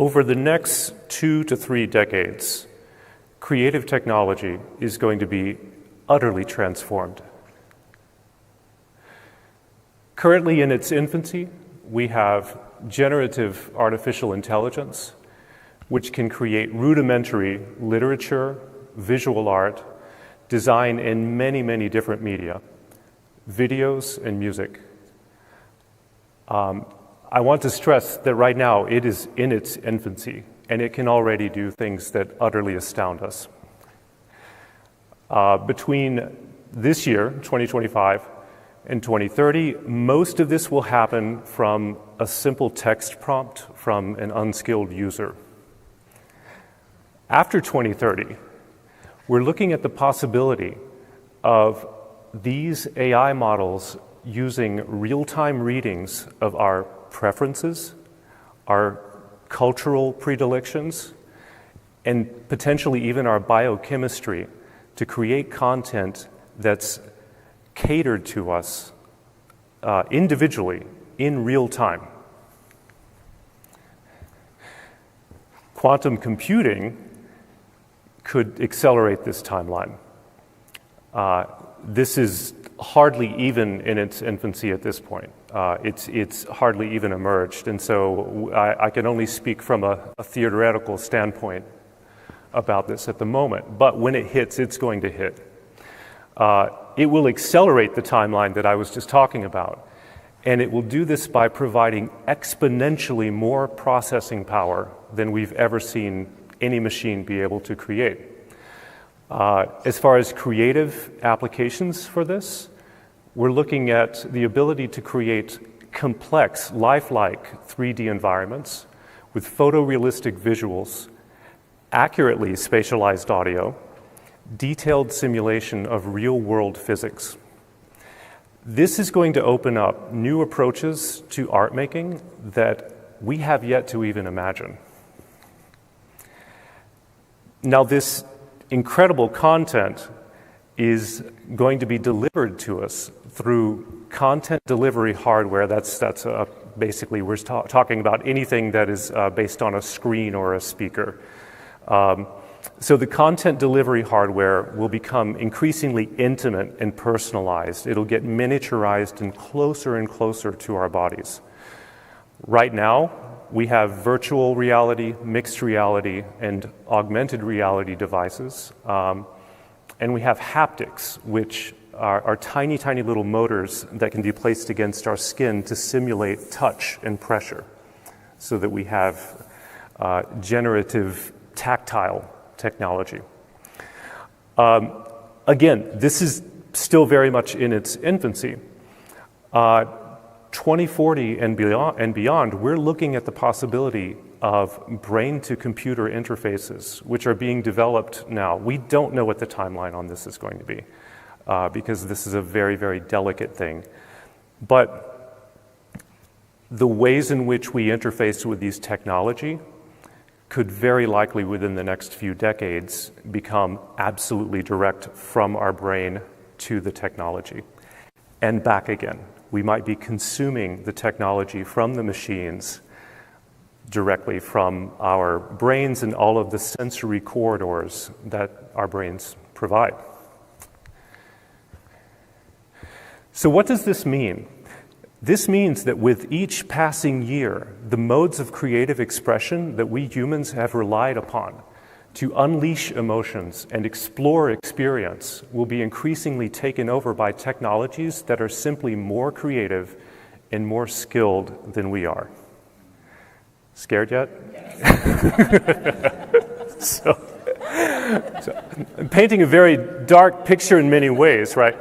Over the next 2 to 3 decades, creative technology is going to be utterly transformed. Currently in its infancy, we have generative artificial intelligence, which can create rudimentary literature, visual art, design in many, many different media, videos and music. I want to stress that right now it is in its infancy, and it can already do things that utterly astound us. Between this year, 2025, and 2030, most of this will happen from a simple text prompt from an unskilled user. After 2030, we're looking at the possibility of these AI models using real-time readings of our preferences, our cultural predilections, and potentially even our biochemistry to create content that's catered to us individually in real time. Quantum computing could accelerate this timeline. This is hardly even in its infancy at this point. It's hardly even emerged, and so I can only speak from a theoretical standpoint about this at the moment. But when it hits, it's going to hit. It will accelerate the timeline that I was just talking about, and it will do this by providing exponentially more processing power than we've ever seen any machine be able to create. As far as creative applications for this, we're looking at the ability to create complex, lifelike 3D environments with photorealistic visuals, accurately spatialized audio, detailed simulation of real-world physics. This is going to open up new approaches to art making that we have yet to even imagine. Now, this incredible content is going to be delivered to us through content delivery hardware. That's basically, we're talking about anything that is based on a screen or a speaker. So the content delivery hardware will become increasingly intimate and personalized. It'll get miniaturized and closer to our bodies. Right now, we have virtual reality, mixed reality, and augmented reality devices. And we have haptics, which are tiny, tiny little motors that can be placed against our skin to simulate touch and pressure, so that we have generative tactile technology. Again, this is still very much in its infancy. 2040 and beyond, we're looking at the possibility of brain-to-computer interfaces, which are being developed now. We don't know what the timeline on this is going to be, because this is a very, very delicate thing. But the ways in which we interface with these technology could very likely, within the next few decades, become absolutely direct from our brain to the technology and back again. We might be consuming the technology from the machines directly from our brains and all of the sensory corridors that our brains provide. So what does this mean? This means that with each passing year, the modes of creative expression that we humans have relied upon to unleash emotions and explore experience will be increasingly taken over by technologies that are simply more creative and more skilled than we are. Scared yet? Yes. so I'm painting a very dark picture in many ways, right?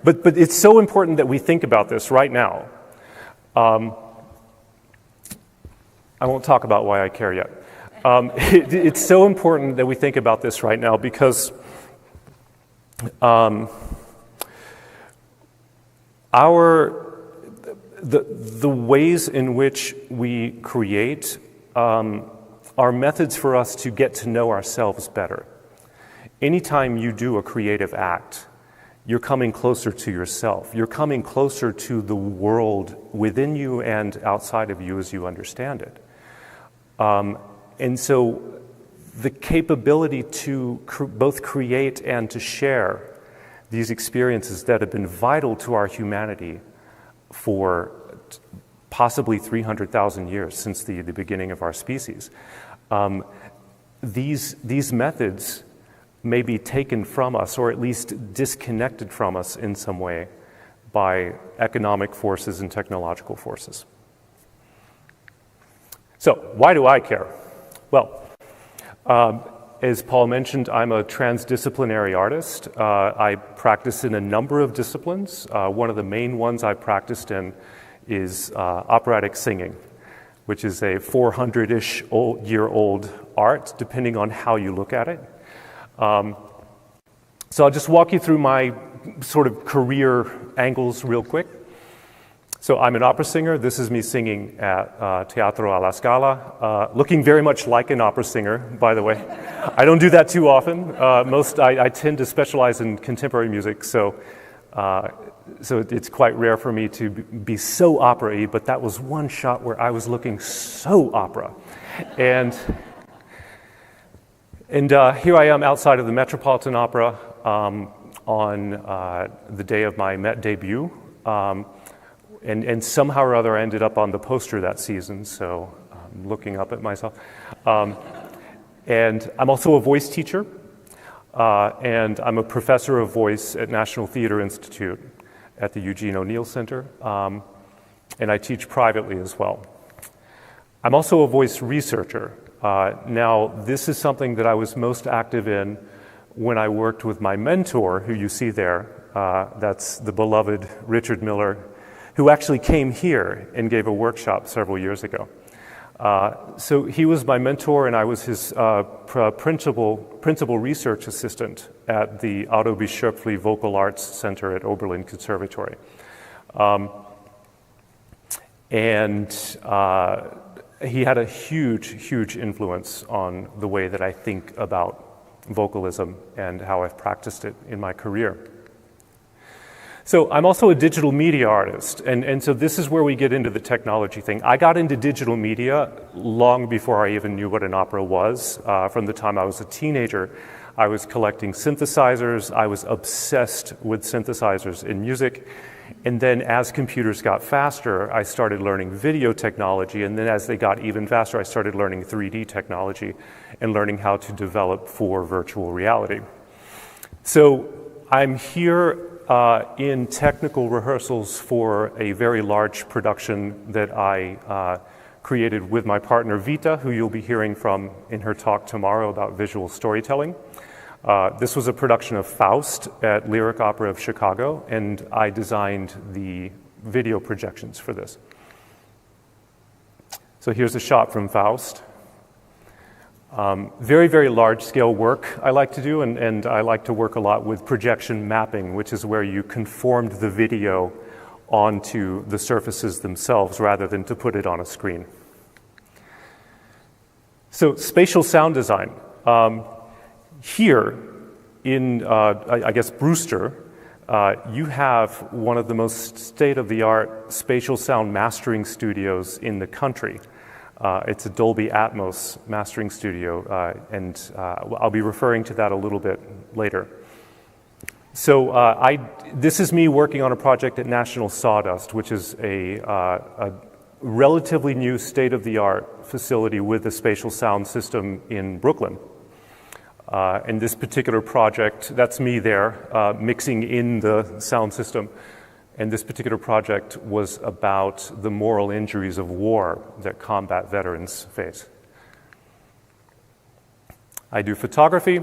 But it's so important that we think about this right now. I won't talk about why I care yet. It's so important that we think about this right now because the ways in which we create are methods for us to get to know ourselves better. Anytime you do a creative act, you're coming closer to yourself. You're coming closer to the world within you and outside of you as you understand it. And so the capability to both create and to share these experiences that have been vital to our humanity for possibly 300,000 years since the beginning of our species. These methods may be taken from us, or at least disconnected from us in some way, by economic forces and technological forces. So, why do I care? Well, as Paul mentioned, I'm a transdisciplinary artist. I practice in a number of disciplines. One of the main ones I practiced in is operatic singing, which is a 400-ish year old art, depending on how you look at it. So I'll just walk you through my sort of career angles real quick. So I'm an opera singer. This is me singing at Teatro alla Scala, looking very much like an opera singer, by the way. I don't do that too often. I tend to specialize in contemporary music, so it's quite rare for me to be so opera-y, but that was one shot where I was looking so opera. And here I am outside of the Metropolitan Opera on the day of my Met debut. And somehow or other I ended up on the poster that season, so I'm looking up at myself. And I'm also a voice teacher, and I'm a professor of voice at National Theatre Institute at the Eugene O'Neill Center, and I teach privately as well. I'm also a voice researcher. Now, this is something that I was most active in when I worked with my mentor, who you see there. That's the beloved Richard Miller, who actually came here and gave a workshop several years ago. So he was my mentor, and I was his principal research assistant at the Otto Bischöpfli Vocal Arts Center at Oberlin Conservatory. He had a huge influence on the way that I think about vocalism and how I've practiced it in my career. So I'm also a digital media artist, and so this is where we get into the technology thing. I got into digital media long before I even knew what an opera was. From the time I was a teenager, I was collecting synthesizers. I was obsessed with synthesizers in music. And then as computers got faster, I started learning video technology. And then as they got even faster, I started learning 3D technology and learning how to develop for virtual reality. So I'm here in technical rehearsals for a very large production that I created with my partner Vita, who you'll be hearing from in her talk tomorrow about visual storytelling. This was a production of Faust at Lyric Opera of Chicago, and I designed the video projections for this. So here's a shot from Faust. Very large-scale work I like to do, and I like to work a lot with projection mapping, which is where you conformed the video onto the surfaces themselves rather than to put it on a screen. So spatial sound design. Here in, I guess, Brewster, you have one of the most state-of-the-art spatial sound mastering studios in the country. It's a Dolby Atmos mastering studio, and I'll be referring to that a little bit later. So this is me working on a project at National Sawdust, which is a relatively new state-of-the-art facility with a spatial sound system in Brooklyn. And this particular project, that's me there, mixing in the sound system. And this particular project was about the moral injuries of war that combat veterans face. I do photography.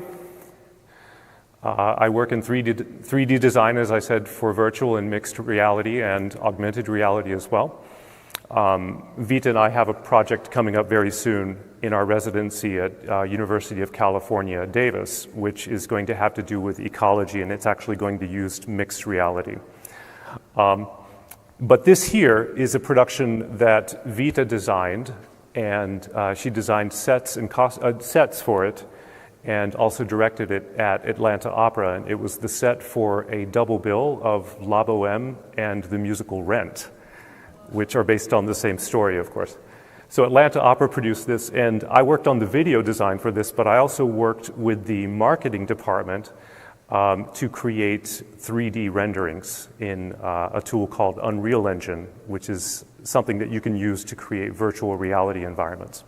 I work in 3D design, as I said, for virtual and mixed reality and augmented reality as well. Vita and I have a project coming up very soon in our residency at University of California, Davis, which is going to have to do with ecology, and it's actually going to use mixed reality. But this here is a production that Vita designed, and she designed sets and sets for it, and also directed it at Atlanta Opera. And it was the set for a double bill of La Boheme and the musical Rent, which are based on the same story, of course. So Atlanta Opera produced this, and I worked on the video design for this, but I also worked with the marketing department to create 3D renderings in a tool called Unreal Engine, which is something that you can use to create virtual reality environments.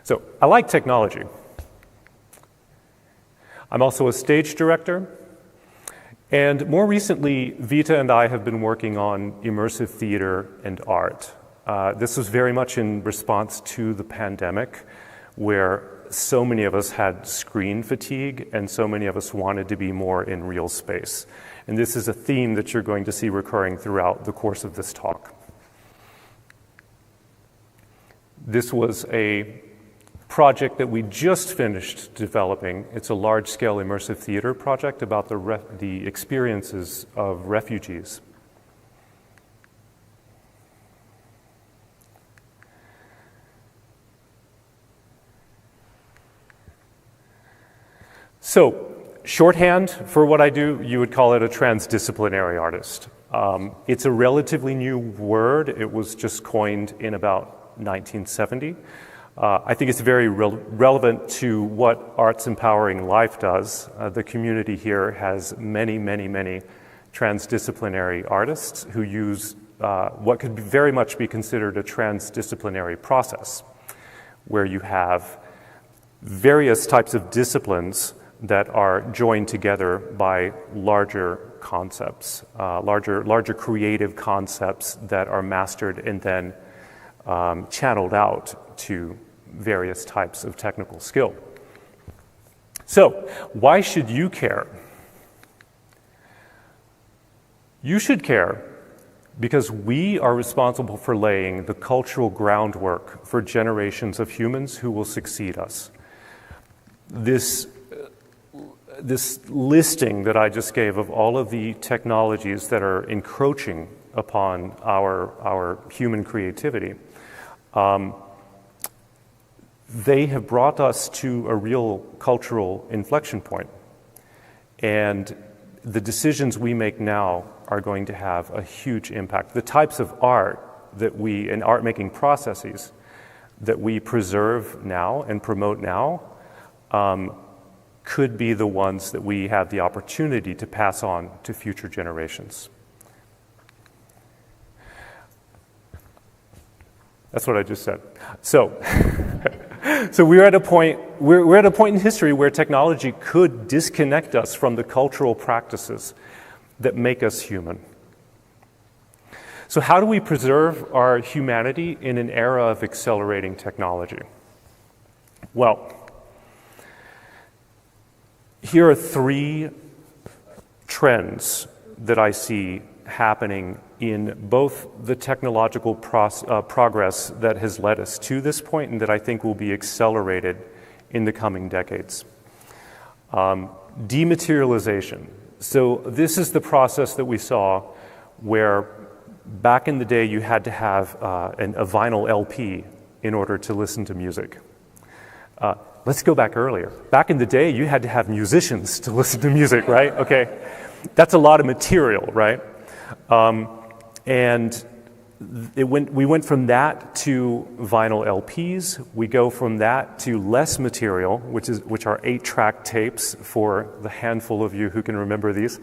So I like technology. I'm also a stage director, and more recently, Vita and I have been working on immersive theater and art. This was very much in response to the pandemic, where so many of us had screen fatigue and so many of us wanted to be more in real space. And this is a theme that you're going to see recurring throughout the course of this talk. This was a project that we just finished developing. It's a large-scale immersive theater project about the experiences of refugees. So, shorthand for what I do, you would call it a transdisciplinary artist. It's a relatively new word. It was just coined in about 1970. I think it's very relevant to what Arts Empowering Life does. The community here has many, many, many transdisciplinary artists who use what could very much be considered a transdisciplinary process, where you have various types of disciplines that are joined together by larger concepts, larger creative concepts that are mastered and then channeled out to various types of technical skill. So, why should you care? You should care because we are responsible for laying the cultural groundwork for generations of humans who will succeed us. This listing that I just gave of all of the technologies that are encroaching upon our human creativity, they have brought us to a real cultural inflection point. And the decisions we make now are going to have a huge impact. The types of art and art-making processes that we preserve now and promote now could be the ones that we have the opportunity to pass on to future generations. That's what I just said. So we're at a point in history where technology could disconnect us from the cultural practices that make us human. So how do we preserve our humanity in an era of accelerating technology? Well, here are three trends that I see happening in both the technological progress that has led us to this point and that I think will be accelerated in the coming decades. Dematerialization. So this is the process that we saw where back in the day you had to have a vinyl LP in order to listen to music. Let's go back earlier. Back in the day, you had to have musicians to listen to music, right? Okay, that's a lot of material, right? And we went from that to vinyl LPs. We go from that to less material, which are 8-track tapes for the handful of you who can remember these.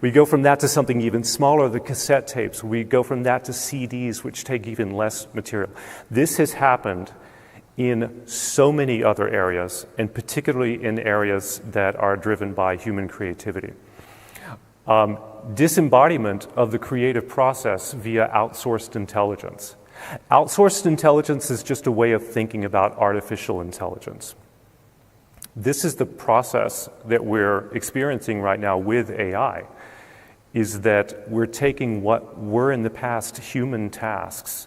We go from that to something even smaller, the cassette tapes. We go from that to CDs, which take even less material. This has happened in so many other areas, and particularly in areas that are driven by human creativity. Disembodiment of the creative process via outsourced intelligence. Outsourced intelligence is just a way of thinking about artificial intelligence. This is the process that we're experiencing right now with AI, is that we're taking what were in the past human tasks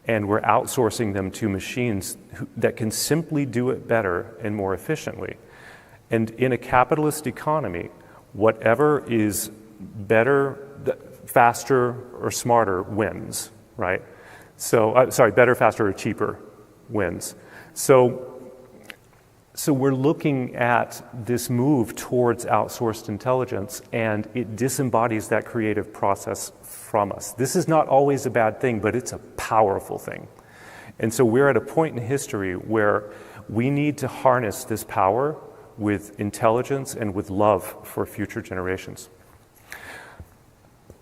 and we're outsourcing them to machines that can simply do it better and more efficiently. And in a capitalist economy, whatever is better, faster, or smarter wins, right? So, better, faster, or cheaper wins. So we're looking at this move towards outsourced intelligence, and it disembodies that creative process from us. This is not always a bad thing, but it's a powerful thing. And so we're at a point in history where we need to harness this power with intelligence and with love for future generations.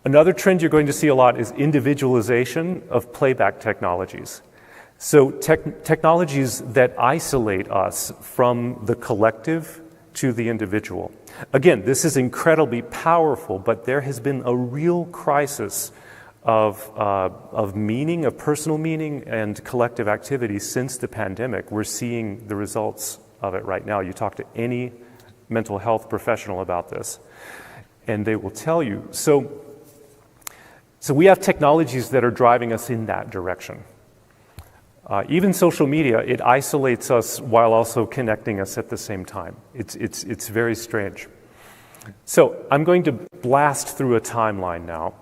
Another trend you're going to see a lot is individualization of playback technologies. So technologies that isolate us from the collective to the individual. Again, this is incredibly powerful, but there has been a real crisis of meaning, of personal meaning and collective activity since the pandemic. We're seeing the results of it right now. You talk to any mental health professional about this, and they will tell you. So we have technologies that are driving us in that direction. Even social media, it isolates us while also connecting us at the same time. It's very strange. So I'm going to blast through a timeline now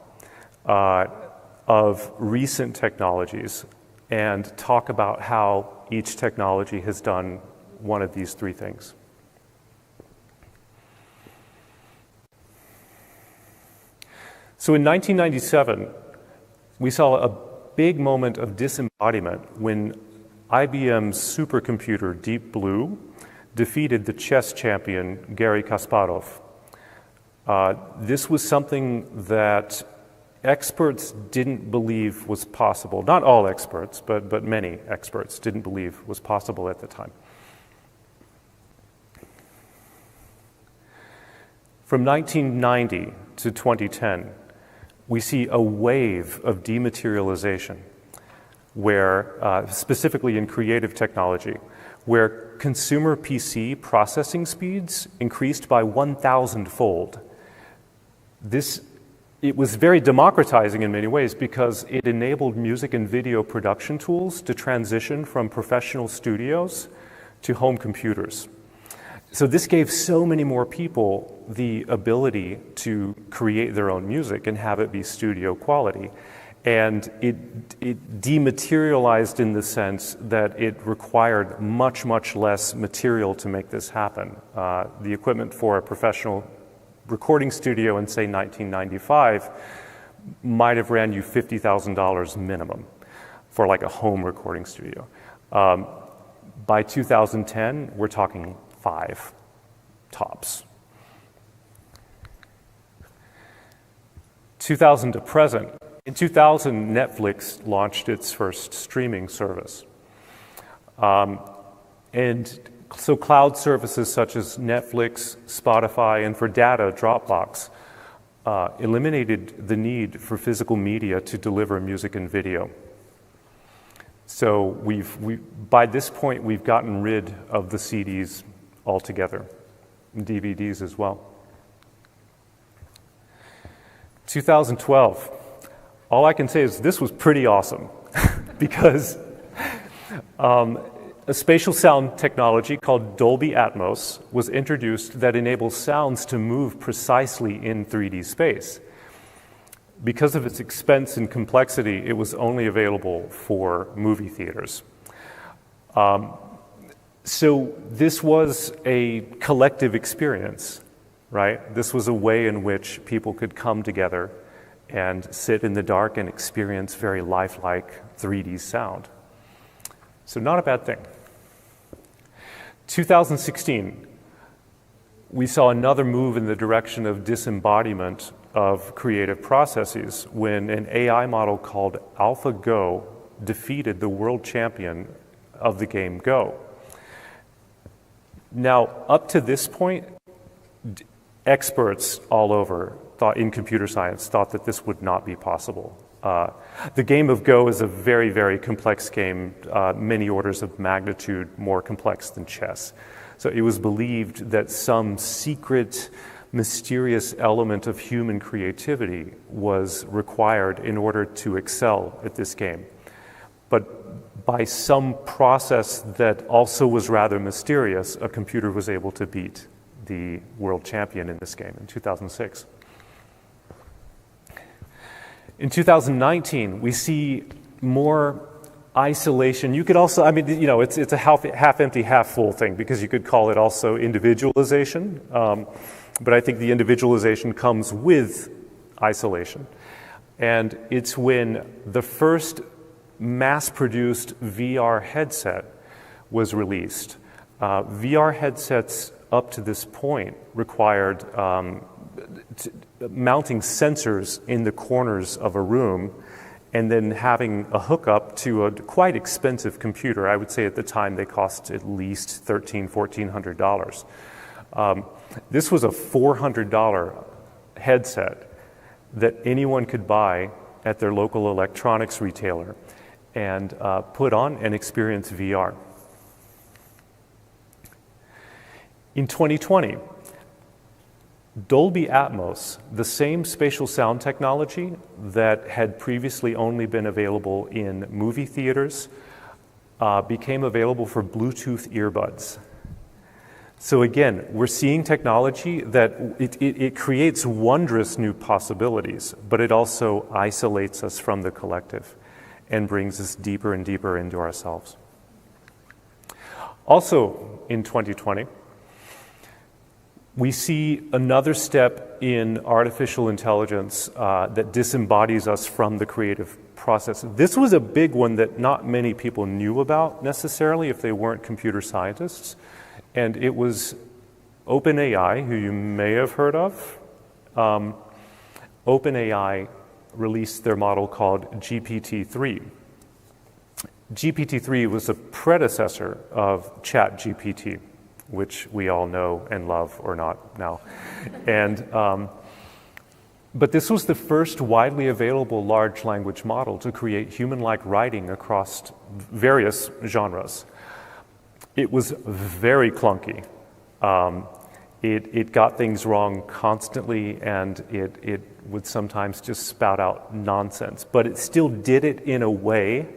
of recent technologies and talk about how each technology has done one of these three things. So in 1997, we saw a big moment of disembodiment when IBM's supercomputer Deep Blue defeated the chess champion Garry Kasparov. This was something that experts didn't believe was possible. Not all experts, but many experts didn't believe was possible at the time. From 1990 to 2010, we see a wave of dematerialization where, specifically in creative technology, where consumer PC processing speeds increased by 1,000-fold. It was very democratizing in many ways because it enabled music and video production tools to transition from professional studios to home computers. So this gave so many more people the ability to create their own music and have it be studio quality. And it dematerialized in the sense that it required much, much less material to make this happen. The equipment for a professional recording studio in, say, 1995 might have ran you $50,000 minimum for like a home recording studio. By 2010, we're talking 5 tops. 2000 to present. In 2000, Netflix launched its first streaming service. And so cloud services such as Netflix, Spotify, and for data, Dropbox, eliminated the need for physical media to deliver music and video. So by this point, we've gotten rid of the CDs altogether, and DVDs as well. 2012, all I can say is this was pretty awesome because a spatial sound technology called Dolby Atmos was introduced that enables sounds to move precisely in 3D space. Because of its expense and complexity, it was only available for movie theaters. So this was a collective experience, right? This was a way in which people could come together and sit in the dark and experience very lifelike 3D sound. So not a bad thing. 2016, we saw another move in the direction of disembodiment of creative processes when an AI model called AlphaGo defeated the world champion of the game Go. Now, up to this point, experts all over in computer science thought that this would not be possible. The game of Go is a very, very complex game, many orders of magnitude more complex than chess. So it was believed that some secret, mysterious element of human creativity was required in order to excel at this game. But by some process that also was rather mysterious, a computer was able to beat the world champion in this game in 2006. In 2019, we see more isolation. You could also, it's a half empty, half full thing because you could call it also individualization. But I think the individualization comes with isolation. And it's when the first mass-produced VR headset was released. VR headsets up to this point required mounting sensors in the corners of a room and then having a hookup to a quite expensive computer. I would say at the time they cost at least $1,300, $1,400. This was a $400 headset that anyone could buy at their local electronics retailer and put on and experience VR. In 2020, Dolby Atmos, the same spatial sound technology that had previously only been available in movie theaters, became available for Bluetooth earbuds. So again, we're seeing technology that it creates wondrous new possibilities, but it also isolates us from the collective and brings us deeper and deeper into ourselves. Also in 2020, we see another step in artificial intelligence that disembodies us from the creative process. This was a big one that not many people knew about necessarily if they weren't computer scientists, and it was OpenAI, who you may have heard of. OpenAI released their model called GPT-3. GPT-3 was a predecessor of ChatGPT, which we all know and love or not now. And, but this was the first widely available large language model to create human-like writing across various genres. It was very clunky. It got things wrong constantly, and it would sometimes just spout out nonsense. But it still did it in a way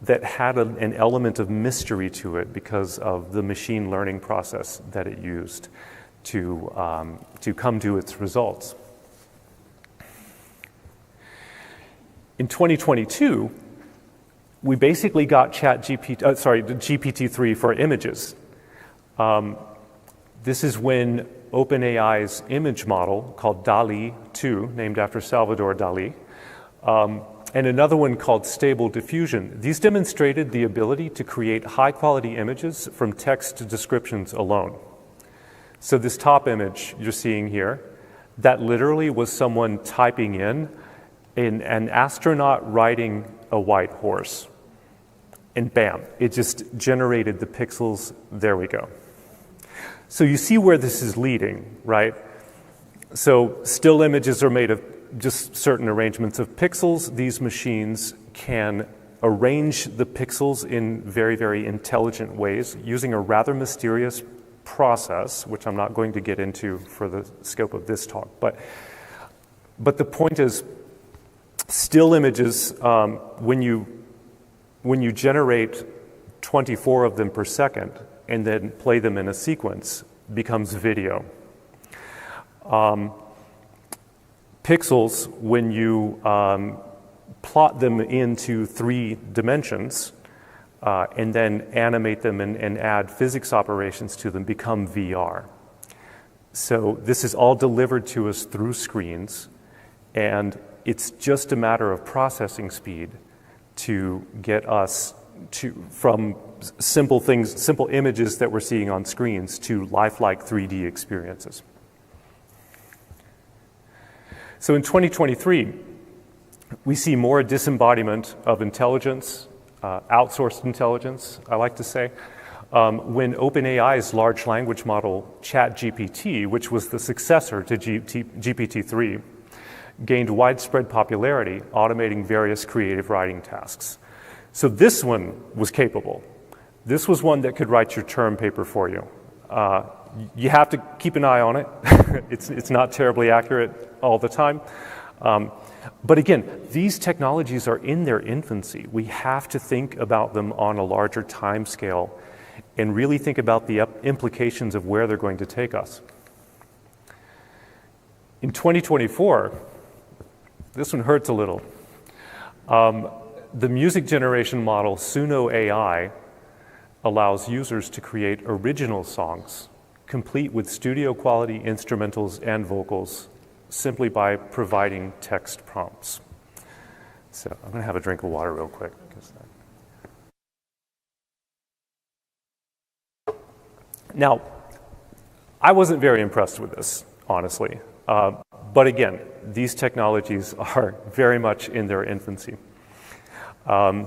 that had an element of mystery to it because of the machine learning process that it used to come to its results. In 2022, we basically got GPT-3 for images. This is when OpenAI's image model called DALL-E 2, named after Salvador Dali, and another one called Stable Diffusion. These demonstrated the ability to create high-quality images from text descriptions alone. So this top image you're seeing here, that literally was someone typing in an astronaut riding a white horse. And bam, it just generated the pixels. There we go. So you see where this is leading, right? So still images are made of just certain arrangements of pixels. These machines can arrange the pixels in very, very intelligent ways using a rather mysterious process, which I'm not going to get into for the scope of this talk. But the point is, still images, when you generate 24 of them per second and then play them in a sequence, becomes video. Pixels, when you plot them into 3 dimensions and then animate them and add physics operations to them, become VR. So this is all delivered to us through screens, and it's just a matter of processing speed to get us from simple things, simple images that we're seeing on screens to lifelike 3D experiences. So in 2023, we see more disembodiment of intelligence, outsourced intelligence, I like to say, when OpenAI's large language model, ChatGPT, which was the successor to GPT-3, gained widespread popularity, automating various creative writing tasks. So this one was capable. This was one that could write your term paper for you. You have to keep an eye on it. It's not terribly accurate all the time. But again, these technologies are in their infancy. We have to think about them on a larger time scale and really think about the implications of where they're going to take us. In 2024, this one hurts a little. The music generation model Suno AI allows users to create original songs, complete with studio quality instrumentals and vocals, simply by providing text prompts. So I'm going to have a drink of water real quick. Now, I wasn't very impressed with this, honestly. But again, these technologies are very much in their infancy. I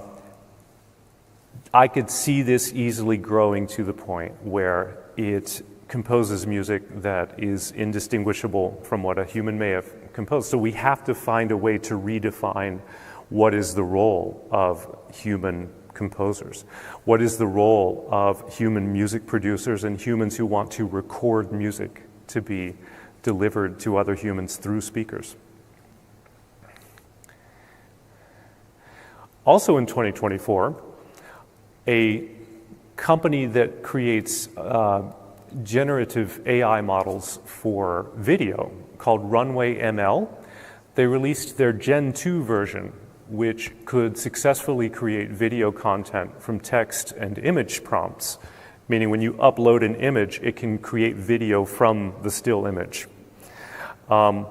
could see this easily growing to the point where it composes music that is indistinguishable from what a human may have composed. So we have to find a way to redefine what is the role of human composers. What is the role of human music producers and humans who want to record music to be delivered to other humans through speakers? Also in 2024, a company that creates generative AI models for video called Runway ML, they released their Gen 2 version, which could successfully create video content from text and image prompts, meaning when you upload an image, it can create video from the still image. And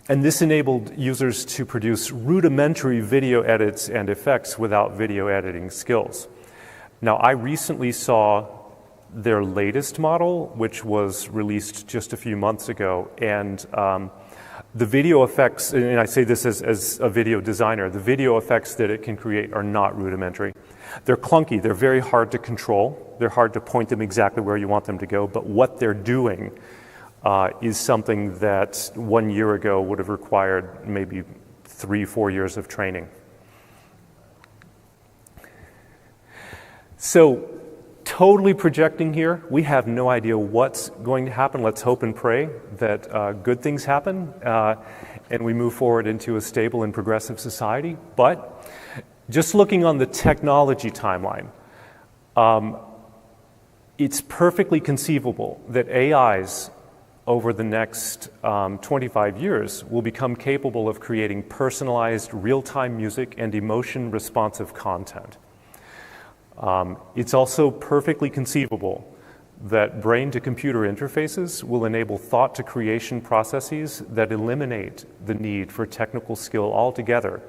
this enabled users to produce rudimentary video edits and effects without video editing skills. Now, I recently saw their latest model, which was released just a few months ago, and the video effects, and I say this as a video designer, the video effects that it can create are not rudimentary. They're clunky, they're very hard to control, they're hard to point them exactly where you want them to go, but what they're doing is something that 1 year ago would have required maybe 3-4 years of training. So, totally projecting here, we have no idea what's going to happen. Let's hope and pray that good things happen and we move forward into a stable and progressive society. But just looking on the technology timeline, it's perfectly conceivable that AIs over the next 25 years will become capable of creating personalized real-time music and emotion-responsive content. It's also perfectly conceivable that brain-to-computer interfaces will enable thought-to-creation processes that eliminate the need for technical skill altogether,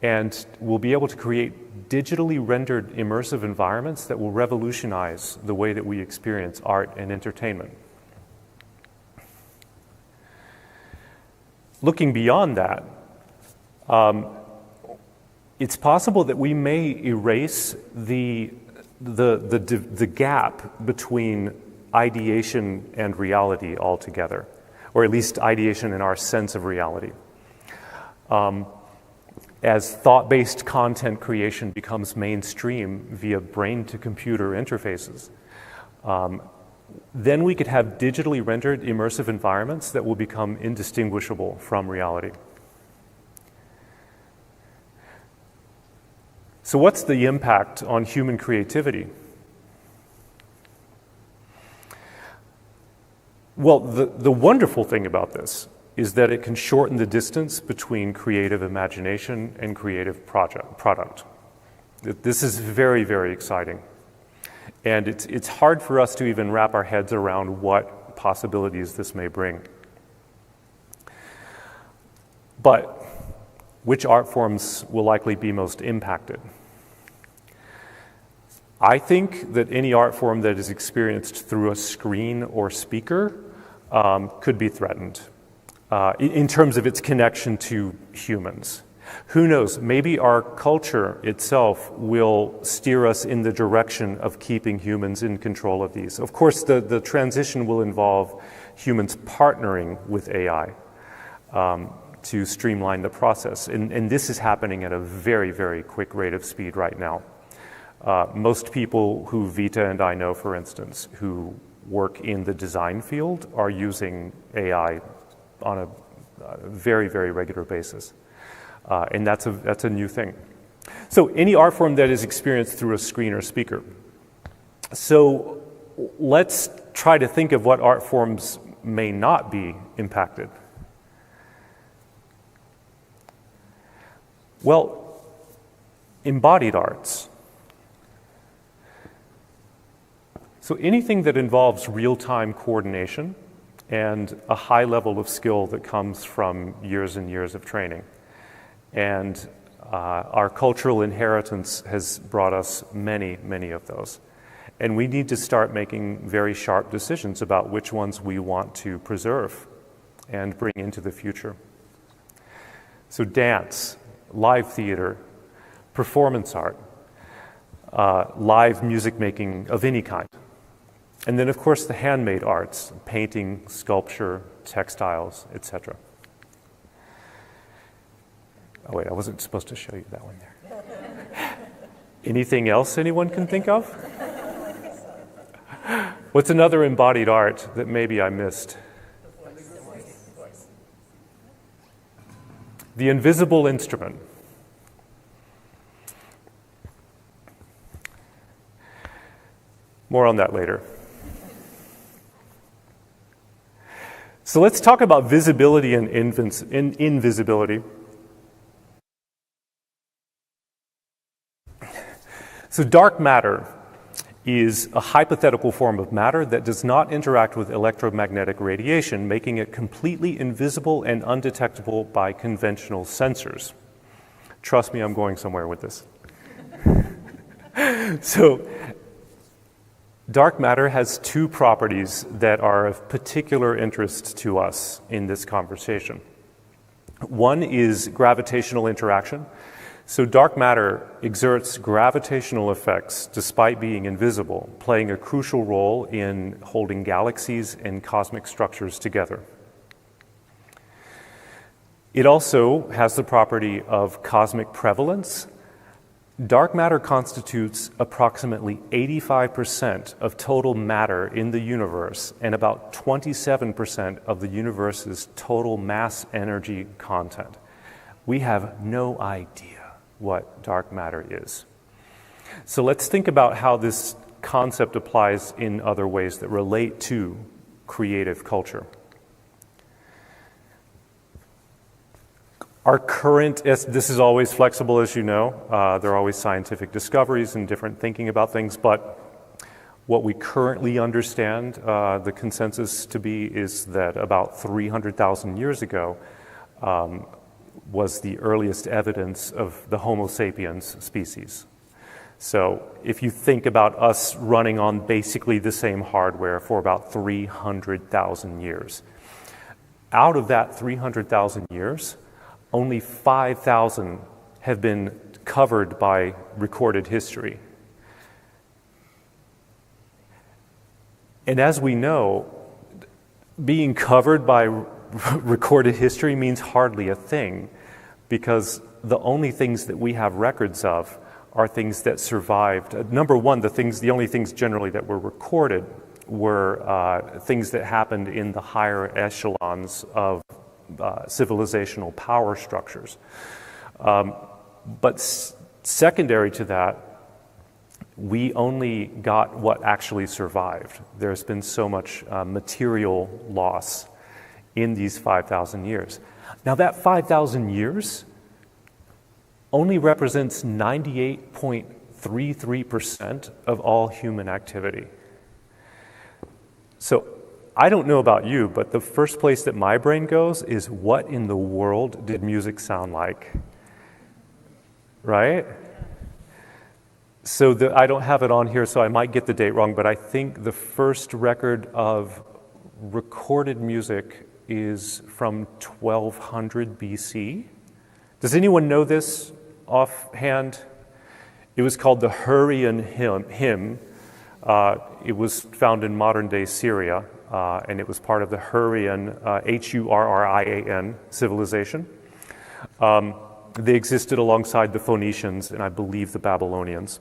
and will be able to create digitally rendered immersive environments that will revolutionize the way that we experience art and entertainment. Looking beyond that, it's possible that we may erase the gap between ideation and reality altogether, or at least ideation in our sense of reality. As thought-based content creation becomes mainstream via brain-to-computer interfaces, then we could have digitally rendered immersive environments that will become indistinguishable from reality. So what's the impact on human creativity? Well, the wonderful thing about this is that it can shorten the distance between creative imagination and creative product. This is very, very exciting. And it's hard for us to even wrap our heads around what possibilities this may bring. But which art forms will likely be most impacted? I think that any art form that is experienced through a screen or speaker could be threatened in terms of its connection to humans. Who knows, maybe our culture itself will steer us in the direction of keeping humans in control of these. Of course, the transition will involve humans partnering with AI to streamline the process. And this is happening at a very, very quick rate of speed right now. Most people who Vita and I know, for instance, who work in the design field are using AI on a very, very regular basis. And that's a new thing. So any art form that is experienced through a screen or speaker. So let's try to think of what art forms may not be impacted. Well, embodied arts. So anything that involves real-time coordination and a high level of skill that comes from years and years of training. And our cultural inheritance has brought us many, many of those. And we need to start making very sharp decisions about which ones we want to preserve and bring into the future. So dance, live theater, performance art, live music making of any kind. And then, of course, the handmade arts, painting, sculpture, textiles, etc. Oh, wait, I wasn't supposed to show you that one there. Anything else anyone can think of? What's another embodied art that maybe I missed? The invisible instrument. More on that later. So let's talk about visibility and invisibility. So dark matter is a hypothetical form of matter that does not interact with electromagnetic radiation, making it completely invisible and undetectable by conventional sensors. Trust me, I'm going somewhere with this. So, dark matter has two properties that are of particular interest to us in this conversation. One is gravitational interaction. So dark matter exerts gravitational effects despite being invisible, playing a crucial role in holding galaxies and cosmic structures together. It also has the property of cosmic prevalence. Dark matter constitutes approximately 85% of total matter in the universe and about 27% of the universe's total mass energy content. We have no idea what dark matter is. So let's think about how this concept applies in other ways that relate to creative culture. Our current, this is always flexible, as you know. There are always scientific discoveries and different thinking about things, but what we currently understand the consensus to be is that about 300,000 years ago was the earliest evidence of the Homo sapiens species. So if you think about us running on basically the same hardware for about 300,000 years, out of that 300,000 years, only 5,000 have been covered by recorded history. And as we know, being covered by recorded history means hardly a thing, because the only things that we have records of are things that survived. Number one, the only things generally that were recorded were things that happened in the higher echelons of civilizational power structures. But secondary to that, we only got what actually survived. There's been so much material loss in these 5,000 years. Now that 5,000 years only represents 98.33% of all human activity. So I don't know about you, but the first place that my brain goes is, what in the world did music sound like? Right? So I don't have it on here, so I might get the date wrong, but I think the first record of recorded music is from 1200 BC. Does anyone know this offhand? It was called the Hurrian hymn. It was found in modern-day Syria, and it was part of the Hurrian, Hurrian civilization. They existed alongside the Phoenicians and I believe the Babylonians.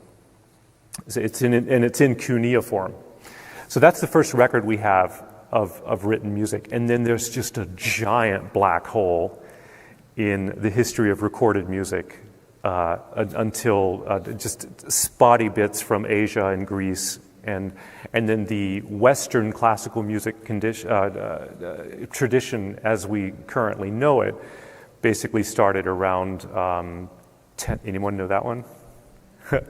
It's in cuneiform. So that's the first record we have of written music. And then there's just a giant black hole in the history of recorded music until just spotty bits from Asia and Greece. And then the Western classical music tradition as we currently know it basically started around, anyone know that one?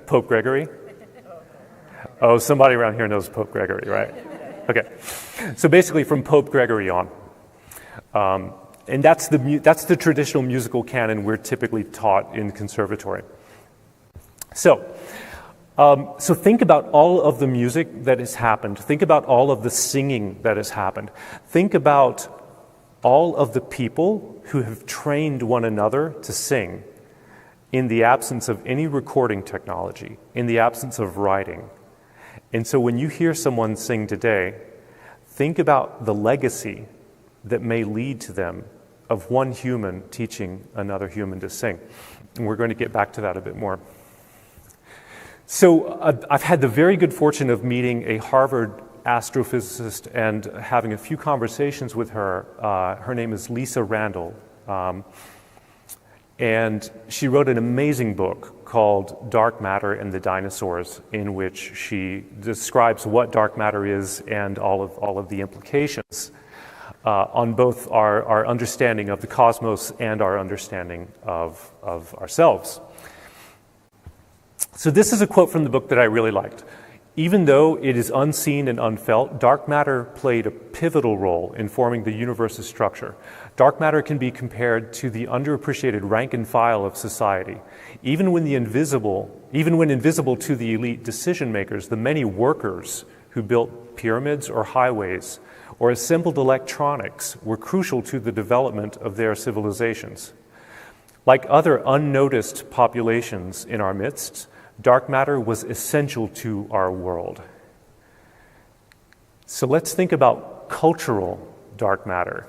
Pope Gregory? Oh, somebody around here knows Pope Gregory, right? Okay. So basically from Pope Gregory on. And that's the traditional musical canon we're typically taught in conservatory. So, So think about all of the music that has happened. Think about all of the singing that has happened. Think about all of the people who have trained one another to sing in the absence of any recording technology, in the absence of writing. And so when you hear someone sing today, think about the legacy that may lead to them of one human teaching another human to sing. And we're going to get back to that a bit more. So I've had the very good fortune of meeting a Harvard astrophysicist and having a few conversations with her. Her name is Lisa Randall. And she wrote an amazing book called Dark Matter and the Dinosaurs, in which she describes what dark matter is and all of the implications on both our understanding of the cosmos and our understanding of ourselves. So this is a quote from the book that I really liked. Even though it is unseen and unfelt, dark matter played a pivotal role in forming the universe's structure. Dark matter can be compared to the underappreciated rank and file of society. Even when invisible to the elite decision makers, the many workers who built pyramids or highways or assembled electronics were crucial to the development of their civilizations. Like other unnoticed populations in our midst, dark matter was essential to our world. So let's think about cultural dark matter.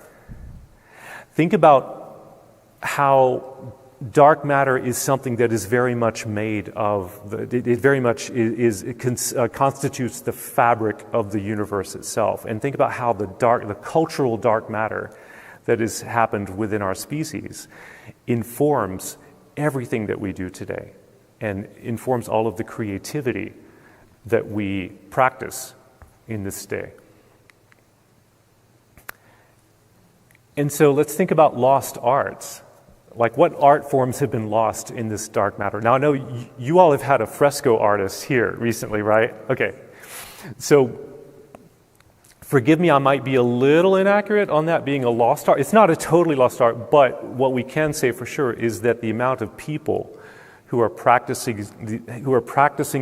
Think about how dark matter is something that is very much made of, it very much constitutes the fabric of the universe itself. And think about how the cultural dark matter that has happened within our species informs everything that we do today, and informs all of the creativity that we practice in this day. And so let's think about lost arts. Like, what art forms have been lost in this dark matter? Now, I know you all have had a fresco artist here recently, right? Okay. So forgive me, I might be a little inaccurate on that being a lost art. It's not a totally lost art, but what we can say for sure is that the amount of people who are practicing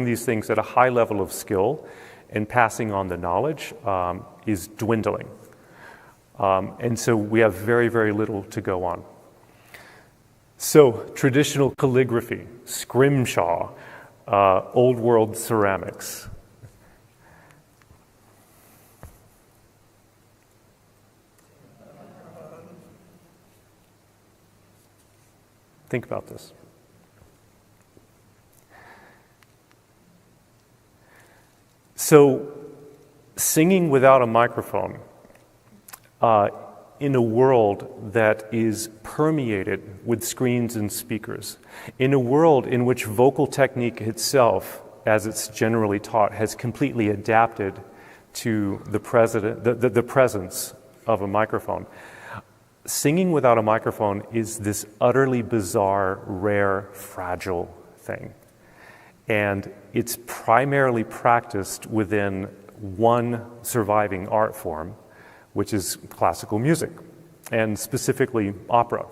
these things at a high level of skill and passing on the knowledge is dwindling. And so we have very, very little to go on. So traditional calligraphy, scrimshaw, old world ceramics. Think about this. So, singing without a microphone in a world that is permeated with screens and speakers, in a world in which vocal technique itself, as it's generally taught, has completely adapted to the presence of a microphone. Singing without a microphone is this utterly bizarre, rare, fragile thing. And it's primarily practiced within one surviving art form, which is classical music, and specifically opera.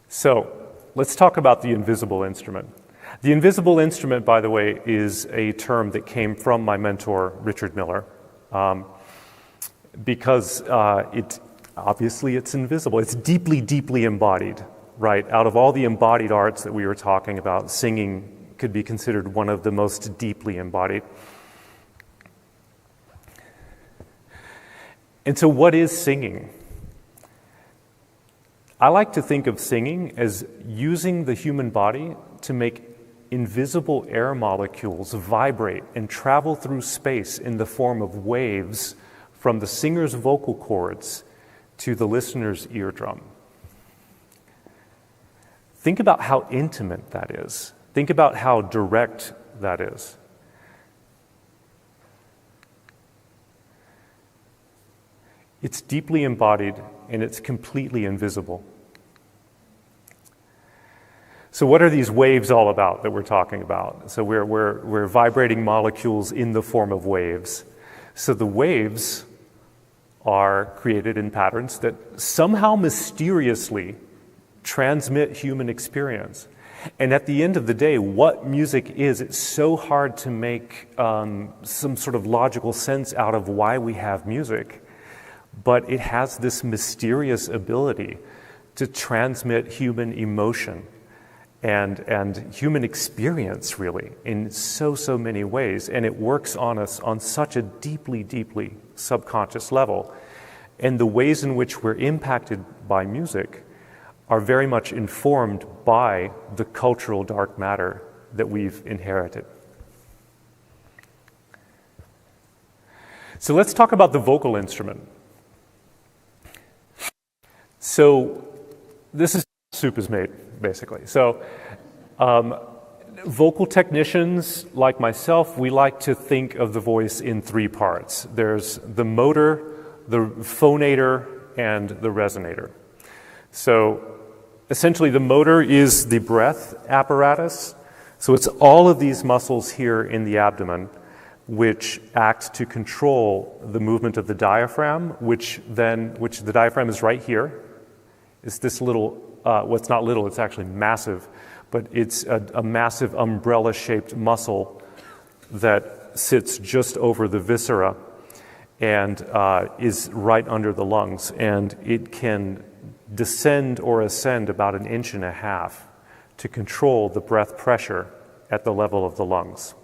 So let's talk about the invisible instrument. The invisible instrument, by the way, is a term that came from my mentor, Richard Miller, because obviously it's invisible. It's deeply, deeply embodied, right? Out of all the embodied arts that we were talking about, singing could be considered one of the most deeply embodied. And so what is singing? I like to think of singing as using the human body to make invisible air molecules vibrate and travel through space in the form of waves from the singer's vocal cords to the listener's eardrum. Think about how intimate that is. Think about how direct that is. It's deeply embodied and it's completely invisible. So what are these waves all about that we're talking about? So we're vibrating molecules in the form of waves. So the waves are created in patterns that somehow mysteriously transmit human experience. And at the end of the day, what music is, it's so hard to make some sort of logical sense out of why we have music. But it has this mysterious ability to transmit human emotion and human experience, really, in so many ways. And it works on us on such a deeply subconscious level. And the ways in which we're impacted by music are very much informed by the cultural dark matter that we've inherited. So let's talk about the vocal instrument. So this is how soup is made, basically. So vocal technicians like myself, we like to think of the voice in three parts. There's the motor, the phonator, and the resonator. So essentially the motor is the breath apparatus. So it's all of these muscles here in the abdomen which act to control the movement of the diaphragm, which the diaphragm is right here. It's this little, well, it's not little, it's actually massive, but it's a massive umbrella-shaped muscle that sits just over the viscera and is right under the lungs, and it can descend or ascend about 1.5 inches to control the breath pressure at the level of the lungs.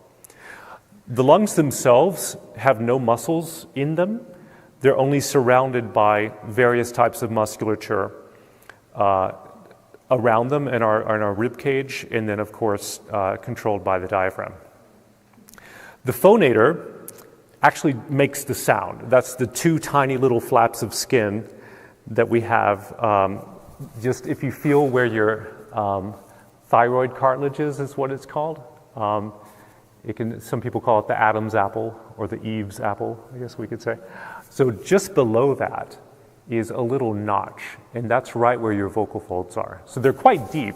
The lungs themselves have no muscles in them. They're only surrounded by various types of musculature around them and our rib cage, and then, of course, controlled by the diaphragm. The phonator actually makes the sound. That's the two tiny little flaps of skin that we have. Just if you feel where your thyroid cartilage is what it's called. Some people call it the Adam's apple or the Eve's apple, I guess we could say. So just below that is a little notch, and that's right where your vocal folds are. So they're quite deep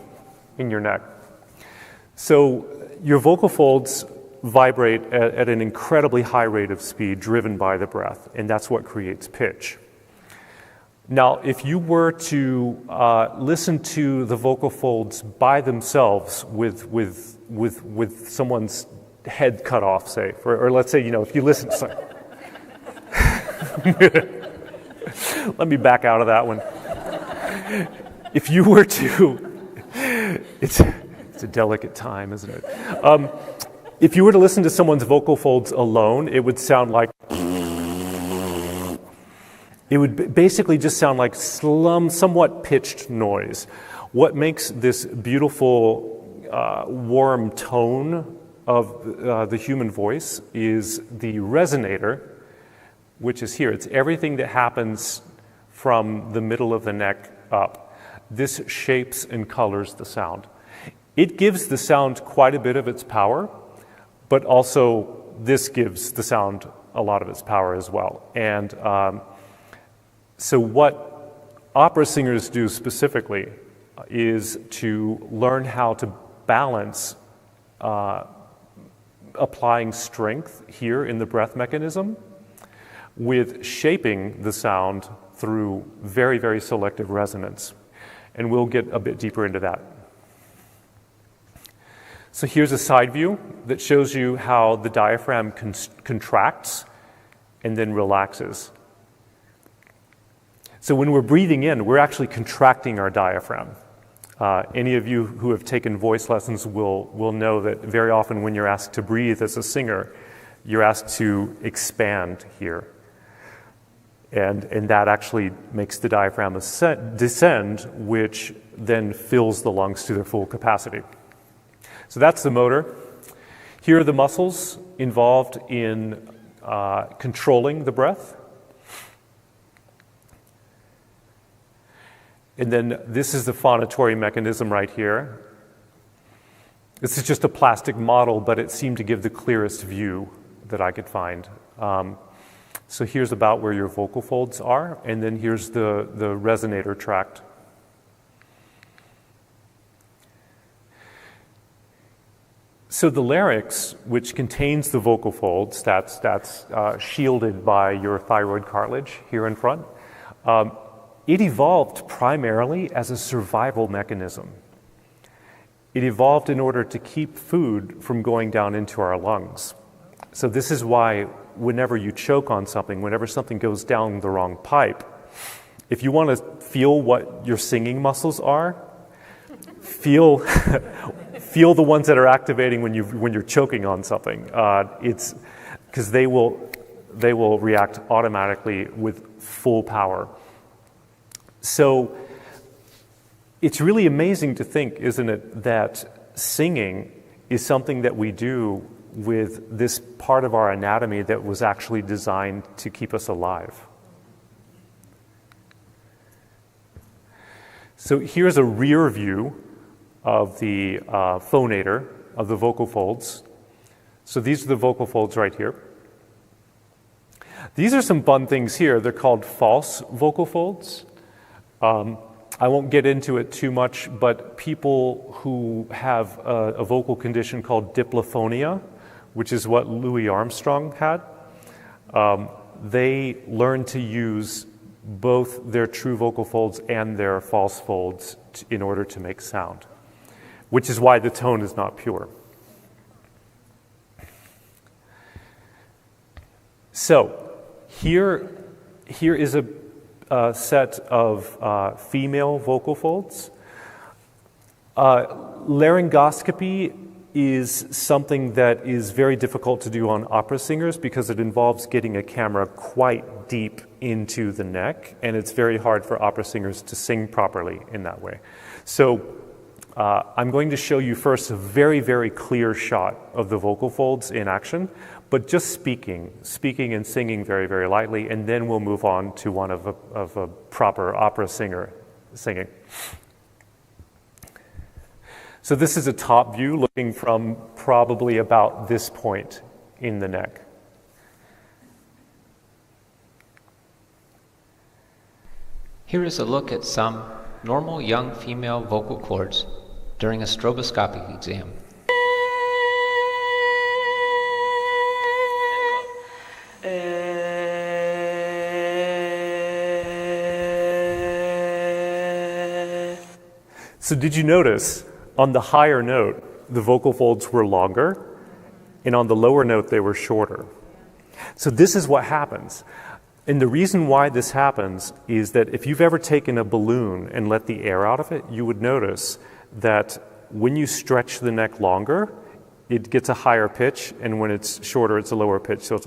in your neck. So your vocal folds vibrate at an incredibly high rate of speed driven by the breath, and that's what creates pitch. Now, if you were to listen to the vocal folds by themselves with someone's head cut off, say, or let's say, if you listen, sorry. Let me back out of that one. If you were to, it's a delicate time, isn't it? If you were to listen to someone's vocal folds alone, it would sound like, it would basically just sound like somewhat pitched noise. What makes this beautiful, warm tone of the human voice is the resonator, which is here. It's everything that happens from the middle of the neck up. This shapes and colors the sound. It gives the sound quite a bit of its power, but also this gives the sound a lot of its power as well. And so what opera singers do specifically is to learn how to balance applying strength here in the breath mechanism with shaping the sound through very selective resonance. And we'll get a bit deeper into that. So here's a side view that shows you how the diaphragm contracts and then relaxes. So when we're breathing in, we're actually contracting our diaphragm. Any of you who have taken voice lessons will know that very often when you're asked to breathe as a singer, you're asked to expand here. And that actually makes the diaphragm descend, which then fills the lungs to their full capacity. So that's the motor. Here are the muscles involved in controlling the breath. And then this is the phonatory mechanism right here. This is just a plastic model, but it seemed to give the clearest view that I could find. So here's about where your vocal folds are, and then here's the resonator tract. So the larynx, which contains the vocal folds, that's shielded by your thyroid cartilage here in front. it evolved primarily as a survival mechanism. It evolved in order to keep food from going down into our lungs. So this is why whenever you choke on something, whenever something goes down the wrong pipe, if you want to feel what your singing muscles are, feel feel the ones that are activating when you're choking on something. It's because they will react automatically with full power. So it's really amazing to think, isn't it, that singing is something that we do with this part of our anatomy that was actually designed to keep us alive. So here's a rear view of the phonator, of the vocal folds. So these are the vocal folds right here. These are some fun things here. They're called false vocal folds. I won't get into it too much, but people who have a vocal condition called diplophonia, which is what Louis Armstrong had, they learn to use both their true vocal folds and their false folds in order to make sound, which is why the tone is not pure. So here is a set of female vocal folds. Laryngoscopy is something that is very difficult to do on opera singers because it involves getting a camera quite deep into the neck, and it's very hard for opera singers to sing properly in that way. So I'm going to show you first a very, very clear shot of the vocal folds in action, but just speaking and singing very, very lightly, and then we'll move on to one of a proper opera singer singing. So this is a top view looking from probably about this point in the neck. Here is a look at some normal young female vocal cords during a stroboscopic exam. So did you notice on the higher note, the vocal folds were longer, and on the lower note, they were shorter? So this is what happens. And the reason why this happens is that if you've ever taken a balloon and let the air out of it, you would notice that when you stretch the neck longer, it gets a higher pitch, and when it's shorter, it's a lower pitch. So it's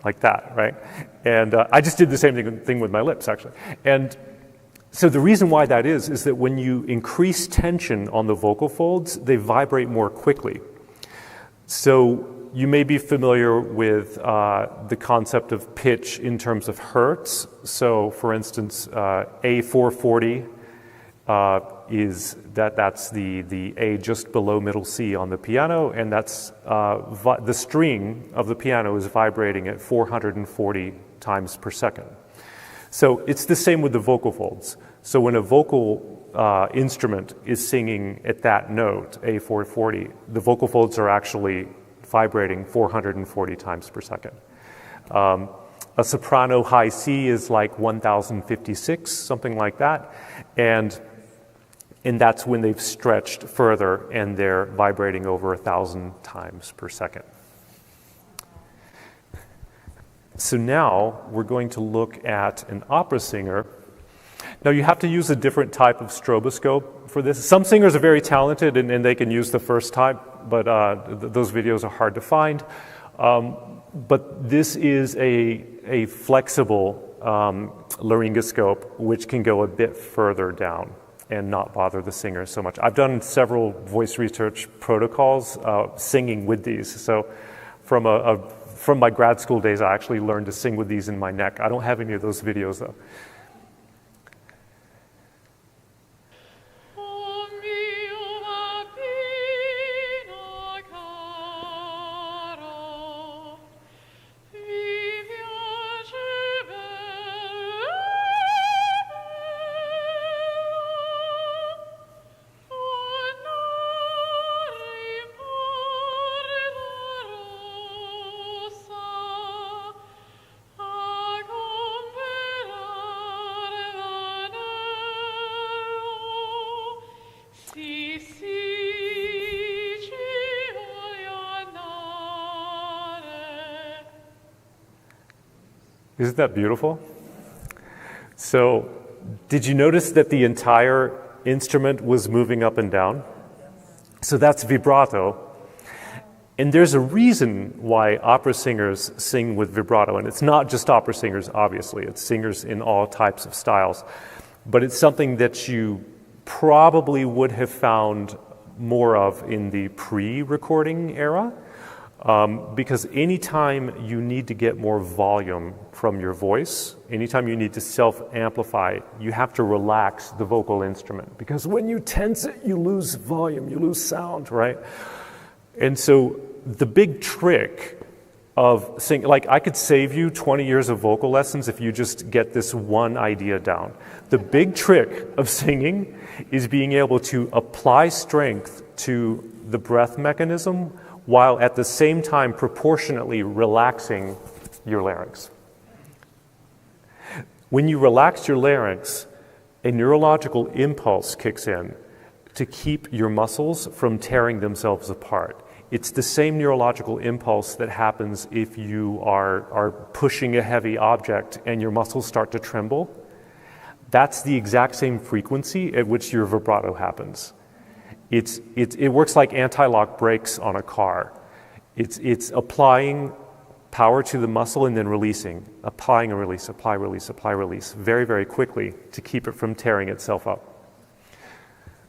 like that, right? And I just did the same thing with my lips, actually. And so the reason why that is that when you increase tension on the vocal folds, they vibrate more quickly. So you may be familiar with the concept of pitch in terms of hertz. So for instance, A440 that's the A just below middle C on the piano, and that's the string of the piano is vibrating at 440 times per second. So it's the same with the vocal folds. So when a vocal instrument is singing at that note, A440, the vocal folds are actually vibrating 440 times per second. A soprano high C is like 1056, something like that. And that's when they've stretched further and they're vibrating over 1,000 times per second. So now we're going to look at an opera singer. Now you have to use a different type of stroboscope for this. Some singers are very talented and they can use the first type, but those videos are hard to find. But this is a flexible laryngoscope which can go a bit further down and not bother the singer so much. I've done several voice research protocols singing with these. So from my grad school days, I actually learned to sing with these in my neck. I don't have any of those videos, though. Isn't that beautiful? So, did you notice that the entire instrument was moving up and down? So that's vibrato. And there's a reason why opera singers sing with vibrato. And it's not just opera singers, obviously. It's singers in all types of styles. But it's something that you probably would have found more of in the pre-recording era. Because anytime you need to get more volume from your voice, anytime you need to self-amplify, you have to relax the vocal instrument. Because when you tense it, you lose volume, you lose sound, right? And so the big trick of singing, like I could save you 20 years of vocal lessons if you just get this one idea down. The big trick of singing is being able to apply strength to the breath mechanism while at the same time proportionately relaxing your larynx. When you relax your larynx, a neurological impulse kicks in to keep your muscles from tearing themselves apart. It's the same neurological impulse that happens if you are pushing a heavy object and your muscles start to tremble. That's the exact same frequency at which your vibrato happens. It works like anti-lock brakes on a car. It's applying power to the muscle and then releasing, applying a release, apply, release, very, very quickly to keep it from tearing itself up.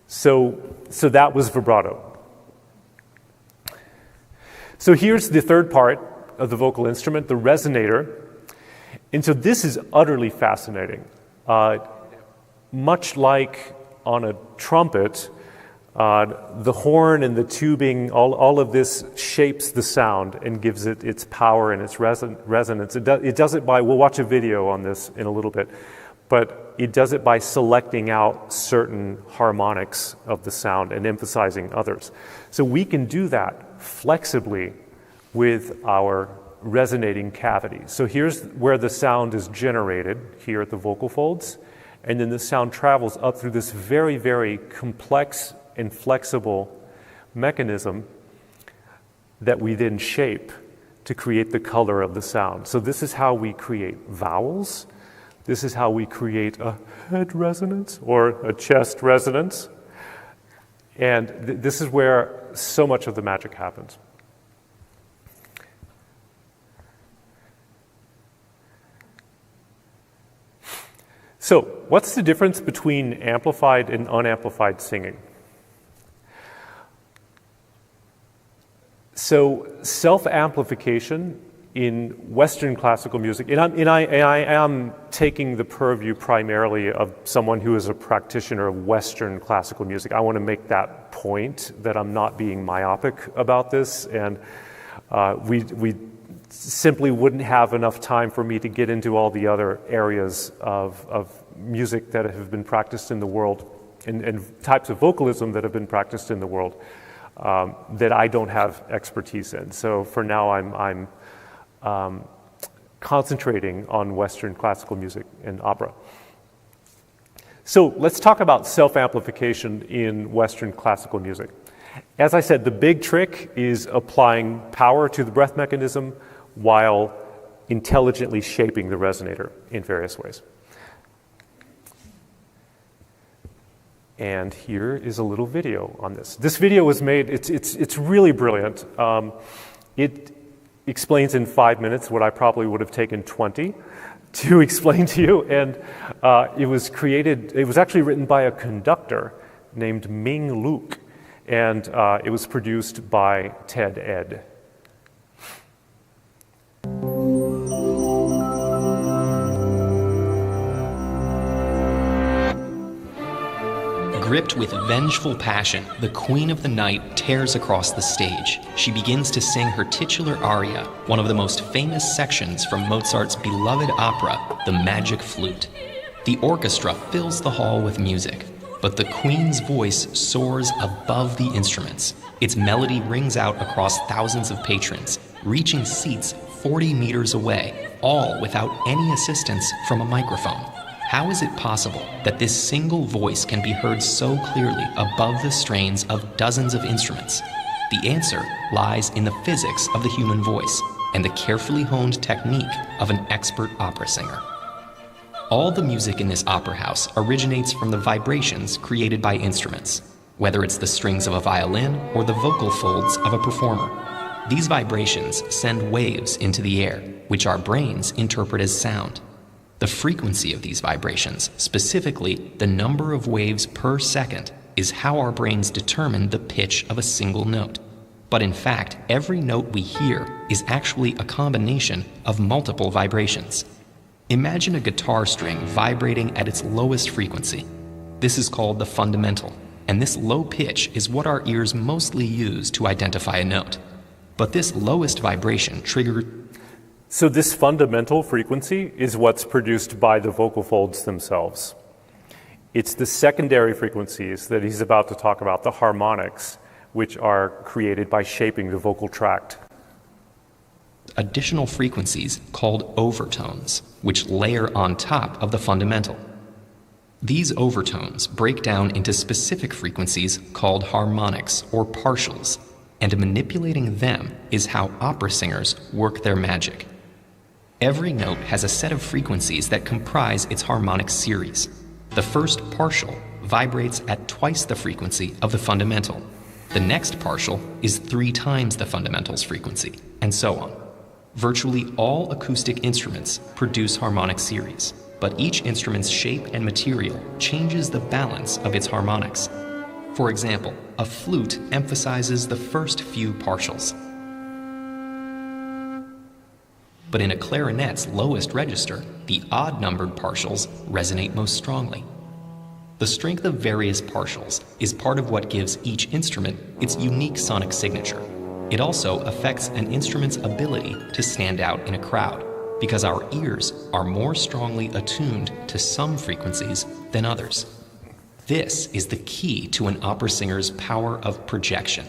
So that was vibrato. So here's the third part of the vocal instrument, the resonator. And so this is utterly fascinating. Much like on a trumpet, the horn and the tubing, all of this shapes the sound and gives it its power and its resonance. It does it by, we'll watch a video on this in a little bit, but it does it by selecting out certain harmonics of the sound and emphasizing others. So we can do that flexibly with our resonating cavity. So here's where the sound is generated, here at the vocal folds, and then the sound travels up through this very, very complex and flexible mechanism that we then shape to create the color of the sound. So this is how we create vowels. This is how we create a head resonance or a chest resonance. And this is where so much of the magic happens. So, what's the difference between amplified and unamplified singing? So, self-amplification in Western classical music, and I am taking the purview primarily of someone who is a practitioner of Western classical music. I want to make that point that I'm not being myopic about this, and we simply wouldn't have enough time for me to get into all the other areas of music that have been practiced in the world and types of vocalism that have been practiced in the world that I don't have expertise in. So for now, I'm concentrating on Western classical music and opera. So let's talk about self-amplification in Western classical music. As I said, the big trick is applying power to the breath mechanism while intelligently shaping the resonator in various ways. And here is a little video on this. This video was made, it's really brilliant. It explains in 5 minutes what I probably would have taken 20 to explain to you. And it was actually written by a conductor named Ming Luke. And it was produced by Ted Ed. Gripped with vengeful passion, the Queen of the Night tears across the stage. She begins to sing her titular aria, one of the most famous sections from Mozart's beloved opera, The Magic Flute. The orchestra fills the hall with music, but the Queen's voice soars above the instruments. Its melody rings out across thousands of patrons, reaching seats 40 meters away, all without any assistance from a microphone. How is it possible that this single voice can be heard so clearly above the strains of dozens of instruments? The answer lies in the physics of the human voice, and the carefully honed technique of an expert opera singer. All the music in this opera house originates from the vibrations created by instruments, whether it's the strings of a violin or the vocal folds of a performer. These vibrations send waves into the air, which our brains interpret as sound. The frequency of these vibrations, specifically the number of waves per second, is how our brains determine the pitch of a single note. But in fact, every note we hear is actually a combination of multiple vibrations. Imagine a guitar string vibrating at its lowest frequency. This is called the fundamental, and this low pitch is what our ears mostly use to identify a note. But this lowest vibration So this fundamental frequency is what's produced by the vocal folds themselves. It's the secondary frequencies that he's about to talk about, the harmonics, which are created by shaping the vocal tract. Additional frequencies called overtones, which layer on top of the fundamental. These overtones break down into specific frequencies called harmonics or partials, and manipulating them is how opera singers work their magic. Every note has a set of frequencies that comprise its harmonic series. The first partial vibrates at twice the frequency of the fundamental. The next partial is 3 times the fundamental's frequency, and so on. Virtually all acoustic instruments produce harmonic series, but each instrument's shape and material changes the balance of its harmonics. For example, a flute emphasizes the first few partials. But in a clarinet's lowest register, the odd-numbered partials resonate most strongly. The strength of various partials is part of what gives each instrument its unique sonic signature. It also affects an instrument's ability to stand out in a crowd, because our ears are more strongly attuned to some frequencies than others. This is the key to an opera singer's power of projection.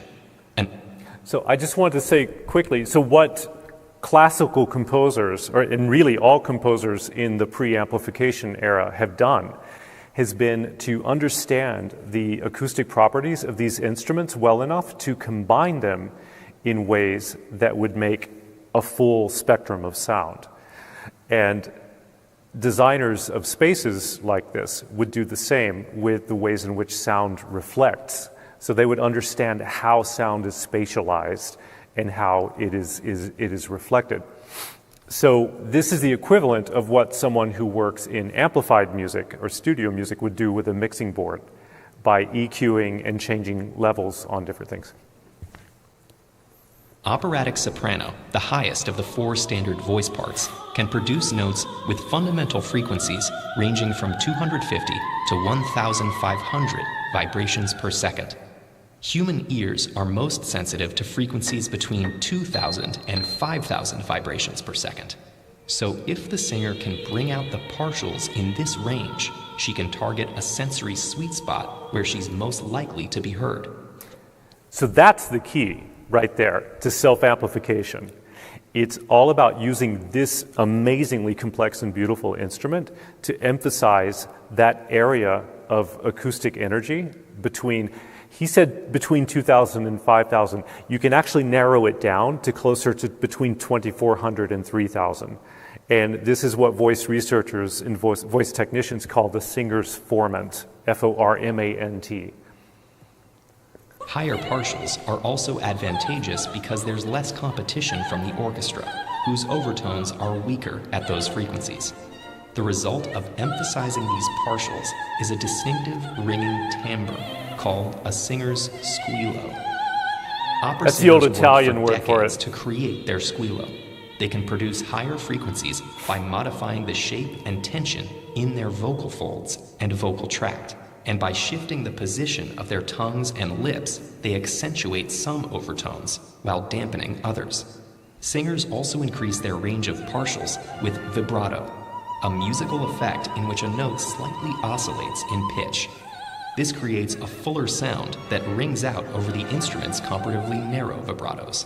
So I just wanted to say quickly, so what classical composers, and really all composers in the pre-amplification era have done, has been to understand the acoustic properties of these instruments well enough to combine them in ways that would make a full spectrum of sound. And designers of spaces like this would do the same with the ways in which sound reflects. So they would understand how sound is spatialized and how it is reflected. So this is the equivalent of what someone who works in amplified music or studio music would do with a mixing board by EQing and changing levels on different things. Operatic soprano, the highest of the 4 standard voice parts, can produce notes with fundamental frequencies ranging from 250 to 1,500 vibrations per second. Human ears are most sensitive to frequencies between 2,000 and 5,000 vibrations per second. So if the singer can bring out the partials in this range, she can target a sensory sweet spot where she's most likely to be heard. So that's the key right there to self-amplification. It's all about using this amazingly complex and beautiful instrument to emphasize that area of acoustic energy between, he said between 2,000 and 5,000. You can actually narrow it down to closer to between 2,400 and 3,000. And this is what voice researchers and voice technicians call the singer's formant, F-O-R-M-A-N-T. Higher partials are also advantageous because there's less competition from the orchestra, whose overtones are weaker at those frequencies. The result of emphasizing these partials is a distinctive ringing timbre called a singer's squillo. Opera That's the old singers Italian work word for it. to create their squillo. They can produce higher frequencies by modifying the shape and tension in their vocal folds and vocal tract. And by shifting the position of their tongues and lips, they accentuate some overtones while dampening others. Singers also increase their range of partials with vibrato, a musical effect in which a note slightly oscillates in pitch. This creates a fuller sound that rings out over the instrument's comparatively narrow vibratos.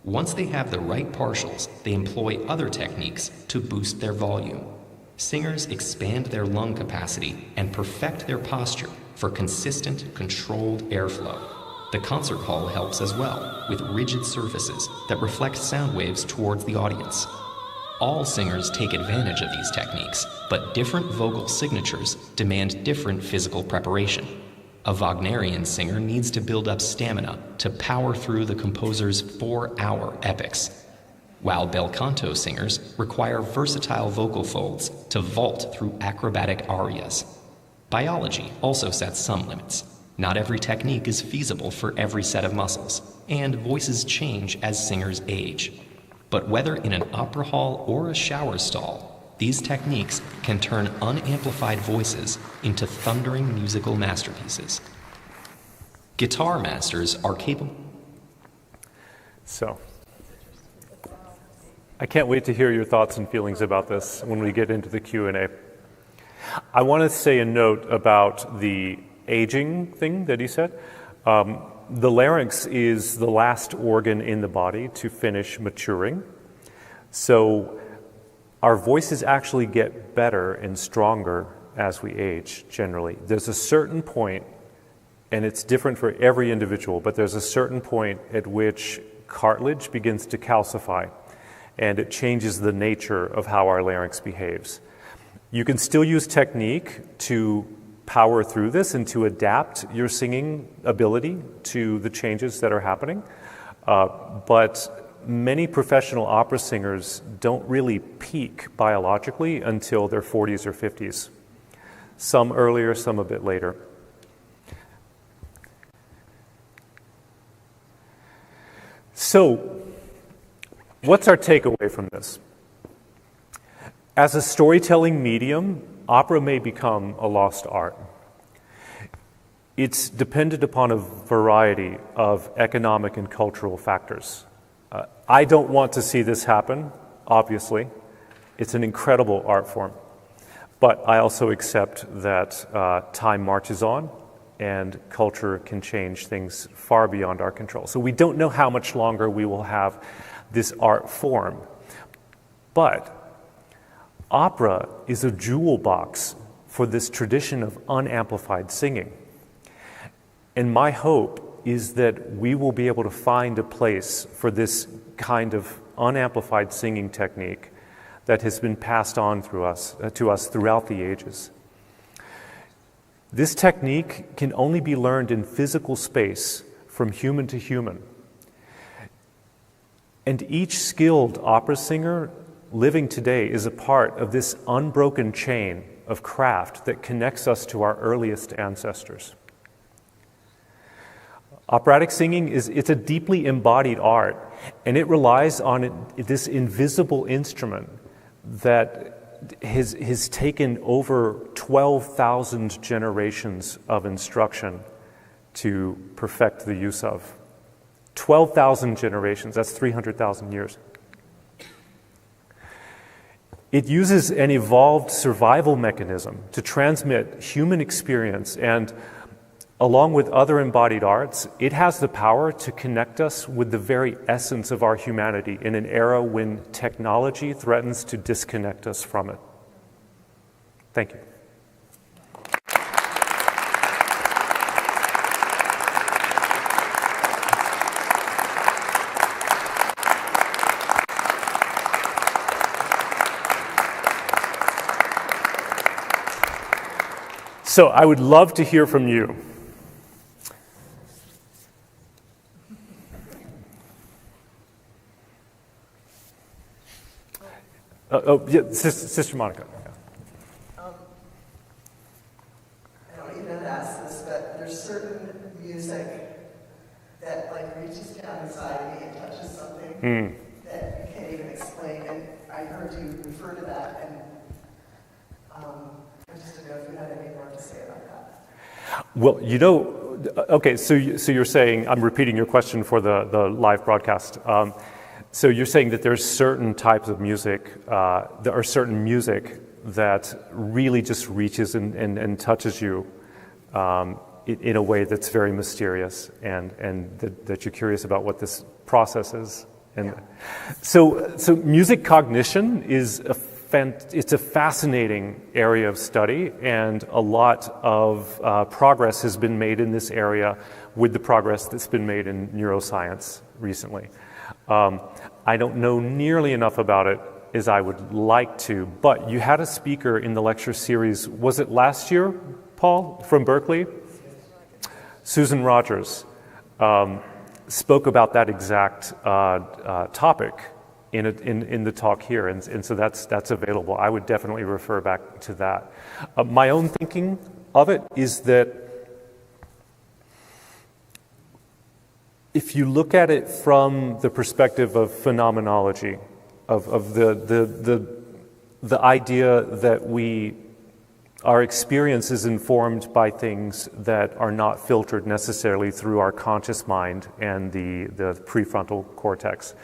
Once they have the right partials, they employ other techniques to boost their volume. Singers expand their lung capacity and perfect their posture for consistent, controlled airflow. The concert hall helps as well, with rigid surfaces that reflect sound waves towards the audience. All singers take advantage of these techniques, but different vocal signatures demand different physical preparation. A Wagnerian singer needs to build up stamina to power through the composer's 4-hour epics, while bel canto singers require versatile vocal folds to vault through acrobatic arias. Biology also sets some limits. Not every technique is feasible for every set of muscles, and voices change as singers age. But whether in an opera hall or a shower stall, these techniques can turn unamplified voices into thundering musical masterpieces. Guitar masters are capable. So, I can't wait to hear your thoughts and feelings about this when we get into the Q&A. I want to say a note about the aging thing that he said. The larynx is the last organ in the body to finish maturing. So our voices actually get better and stronger as we age, generally. There's a certain point, and it's different for every individual, but there's a certain point at which cartilage begins to calcify, and it changes the nature of how our larynx behaves. You can still use technique to power through this and to adapt your singing ability to the changes that are happening. But many professional opera singers don't really peak biologically until their 40s or 50s. Some earlier, some a bit later. So, what's our takeaway from this? As a storytelling medium, opera may become a lost art. It's dependent upon a variety of economic and cultural factors. I don't want to see this happen, obviously. It's an incredible art form. But I also accept that time marches on and culture can change things far beyond our control. So we don't know how much longer we will have this art form. But opera is a jewel box for this tradition of unamplified singing. And my hope is that we will be able to find a place for this kind of unamplified singing technique that has been passed on to us throughout the ages. This technique can only be learned in physical space from human to human. And each skilled opera singer living today is a part of this unbroken chain of craft that connects us to our earliest ancestors. Operatic singing it's a deeply embodied art, and it relies on this invisible instrument that has taken over 12,000 generations of instruction to perfect the use of. 12,000 generations, that's 300,000 years. It uses an evolved survival mechanism to transmit human experience, and along with other embodied arts, it has the power to connect us with the very essence of our humanity in an era when technology threatens to disconnect us from it. Thank you. So I would love to hear from you. Yeah, Sister Monica. I don't even ask this, but there's certain music that reaches down inside me and touches something that you can't even explain. And I heard you refer to that, and I just don't know if you had any more to say about that. Well, okay, so you're saying, I'm repeating your question for the live broadcast. So you're saying that there's certain types of music, there are certain music that really just reaches and touches you in a way that's very mysterious, and that you're curious about what this process is. And so music cognition is a it's a fascinating area of study, and a lot of progress has been made in this area with the progress that's been made in neuroscience recently. I don't know nearly enough about it as I would like to, but you had a speaker in the lecture series, was it last year, Paul, from Berkeley? Susan Rogers spoke about that exact topic in the talk here, and so that's available. I would definitely refer back to that. My own thinking of it is that if you look at it from the perspective of phenomenology, of the idea that our experience is informed by things that are not filtered necessarily through our conscious mind and the prefrontal cortex,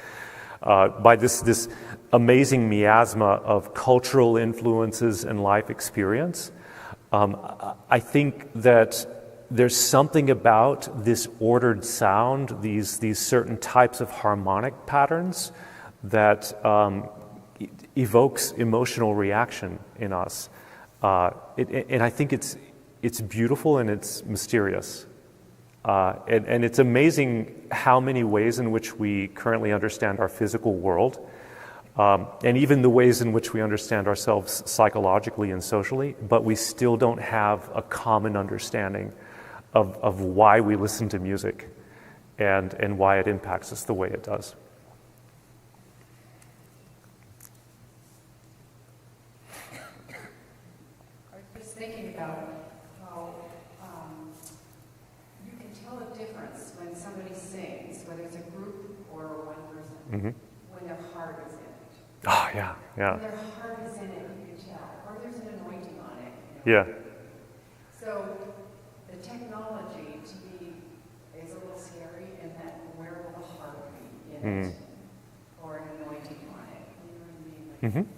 by this amazing miasma of cultural influences and life experience, I think that there's something about this ordered sound, these certain types of harmonic patterns that evokes emotional reaction in us. And I think it's beautiful and it's mysterious. And it's amazing how many ways in which we currently understand our physical world, and even the ways in which we understand ourselves psychologically and socially, but we still don't have a common understanding of why we listen to music and why it impacts us the way it does. I was just thinking about how you can tell a difference when somebody sings, whether it's a group or one person, when their heart is in it. Oh, yeah. When their heart is in it, you can tell. Or there's an anointing on it. Yeah. So the technology to me is a little scary in that where will the heart be in it, or an anointing on it. You know what I mean? Like,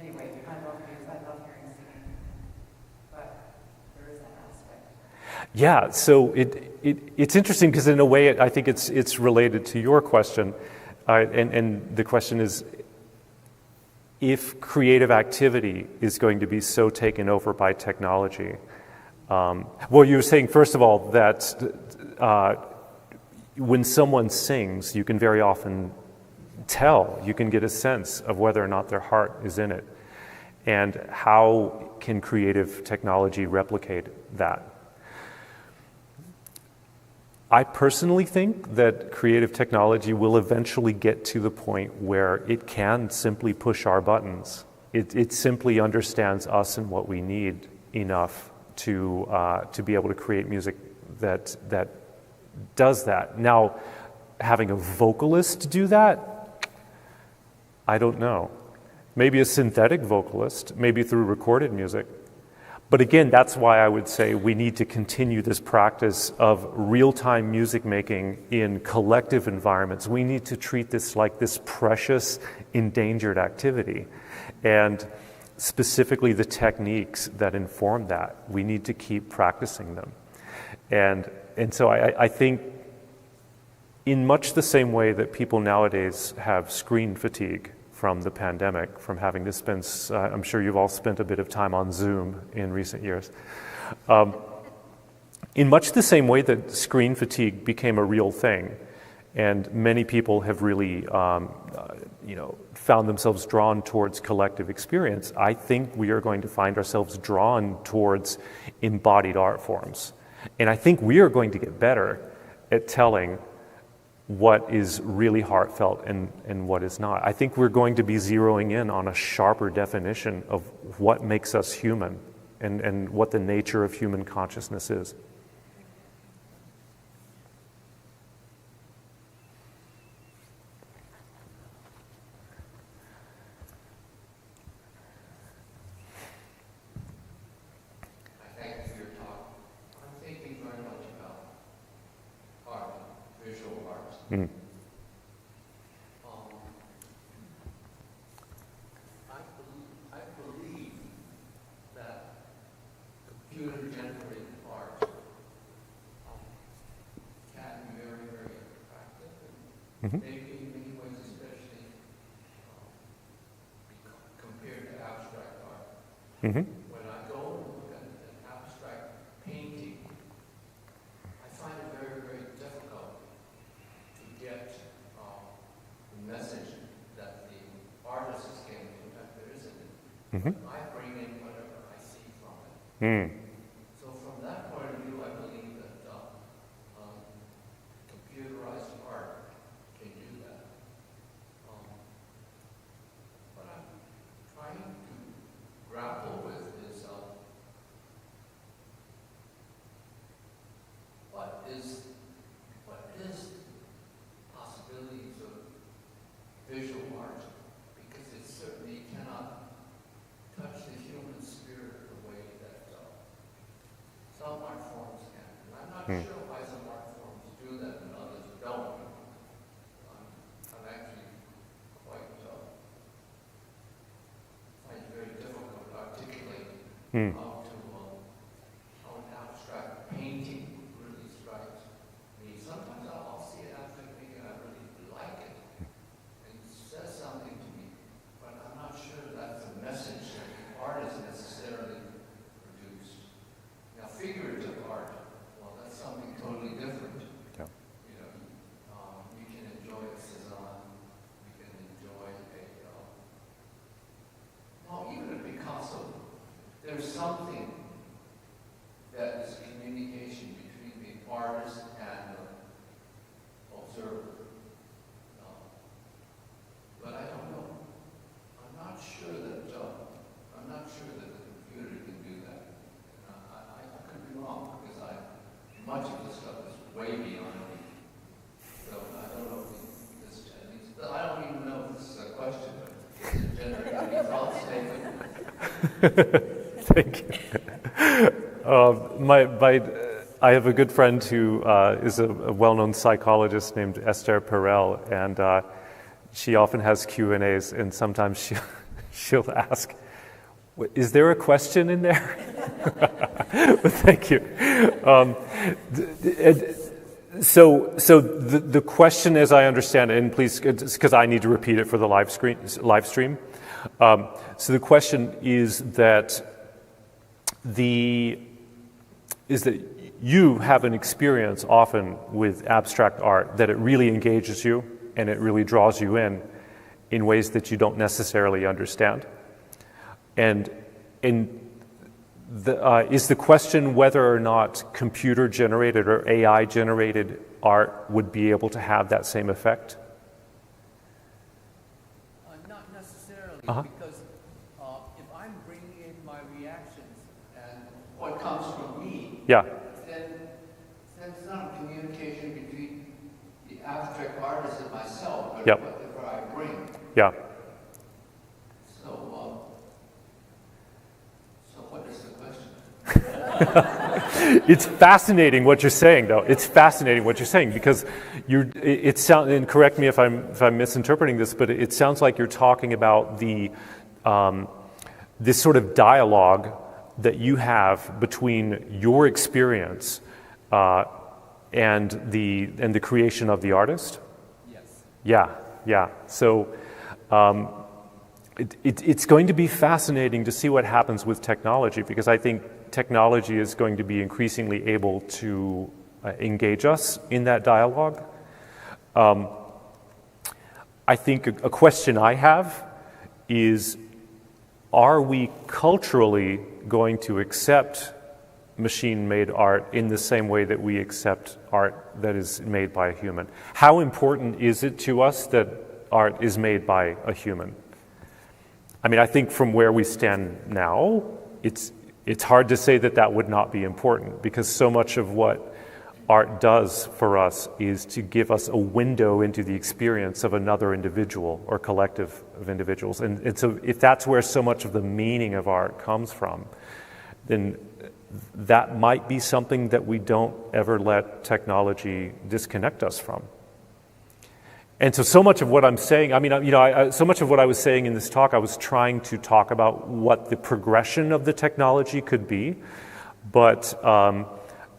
anyway, I love hearing singing, but there is that aspect. Yeah, so it's interesting because in a way I think it's related to your question, and the question is, if creative activity is going to be so taken over by technology. Well, you were saying, first of all, that when someone sings, you can very often tell, you can get a sense of whether or not their heart is in it. And how can creative technology replicate that? I personally think that creative technology will eventually get to the point where it can simply push our buttons. It simply understands us and what we need enough to be able to create music that does that. Now, having a vocalist do that, I don't know. Maybe a synthetic vocalist, maybe through recorded music. But again, that's why I would say we need to continue this practice of real-time music making in collective environments. We need to treat this like this precious, endangered activity. And specifically the techniques that inform that, we need to keep practicing them. And so I think in much the same way that people nowadays have screen fatigue from the pandemic, from having to spend, I'm sure you've all spent a bit of time on Zoom in recent years. In much the same way that screen fatigue became a real thing, and many people have really, found themselves drawn towards collective experience, I think we are going to find ourselves drawn towards embodied art forms. And I think we are going to get better at telling what is really heartfelt and what is not. I think we're going to be zeroing in on a sharper definition of what makes us human and what the nature of human consciousness is. Thank you for your talk. I'm thinking very much about art, visual arts. I believe that computer-generated art can be very, very attractive, and maybe in many ways, especially Mm-hmm. When I go and look at an abstract painting, I find it very, very difficult to get the message that the artist is getting from that there isn't it. Mm-hmm. I bring in whatever I see from it. Mm. So from that point of view, I believe that computerized art can do that. What I'm trying to grapple with is what is possibilities of visual art, because it certainly cannot touch the human spirit the way that some art forms can. And I'm not sure why some art forms do that and others don't. I'm actually quite find it very difficult to articulate how an abstract painting really strikes me. Sometimes I'll see an abstract painting and I really like it, and it says something to me, but I'm not sure that's a message that the artist necessarily produced. Now, figurative art, well, that's something totally different. Yeah. You know, you can enjoy a Cezanne, you can enjoy even a Picasso. There's something that is communication between the artist and the observer. But I don't know. I'm not sure that the computer can do that. I could be wrong, because much of this stuff is way beyond me. So I don't know if this I don't even know if this is a question, but it's a generating thought statement. Thank you. I have a good friend who is a well-known psychologist named Esther Perel, and she often has Q&As, and sometimes she'll ask, "Is there a question in there?" But thank you. So the question, as I understand it, and please, because I need to repeat it for the live stream. So the question is that you have an experience often with abstract art that it really engages you and it really draws you in ways that you don't necessarily understand. And is the question whether or not computer-generated or AI-generated art would be able to have that same effect? Not necessarily, Uh-huh. because if I'm bringing in my reactions and what comes from me, Yeah. then it's not a communication between the abstract artist and myself, but Yep. whatever I bring. Yeah. So what is the question? It's fascinating what you're saying, though. It's fascinating what you're saying, because it sounds, and correct me if I'm misinterpreting this, but it sounds like you're talking about this sort of dialogue that you have between your experience and the creation of the artist. Yes. Yeah. So it's going to be fascinating to see what happens with technology, because I think technology is going to be increasingly able to engage us in that dialogue. I think a question I have is, are we culturally going to accept machine-made art in the same way that we accept art that is made by a human? How important is it to us that art is made by a human? I mean, I think from where we stand now, it's hard to say that would not be important, because so much of what art does for us is to give us a window into the experience of another individual or collective of individuals. And so if that's where so much of the meaning of art comes from, then that might be something that we don't ever let technology disconnect us from. And so much of what I'm saying, I mean, so much of what I was saying in this talk, I was trying to talk about what the progression of the technology could be, but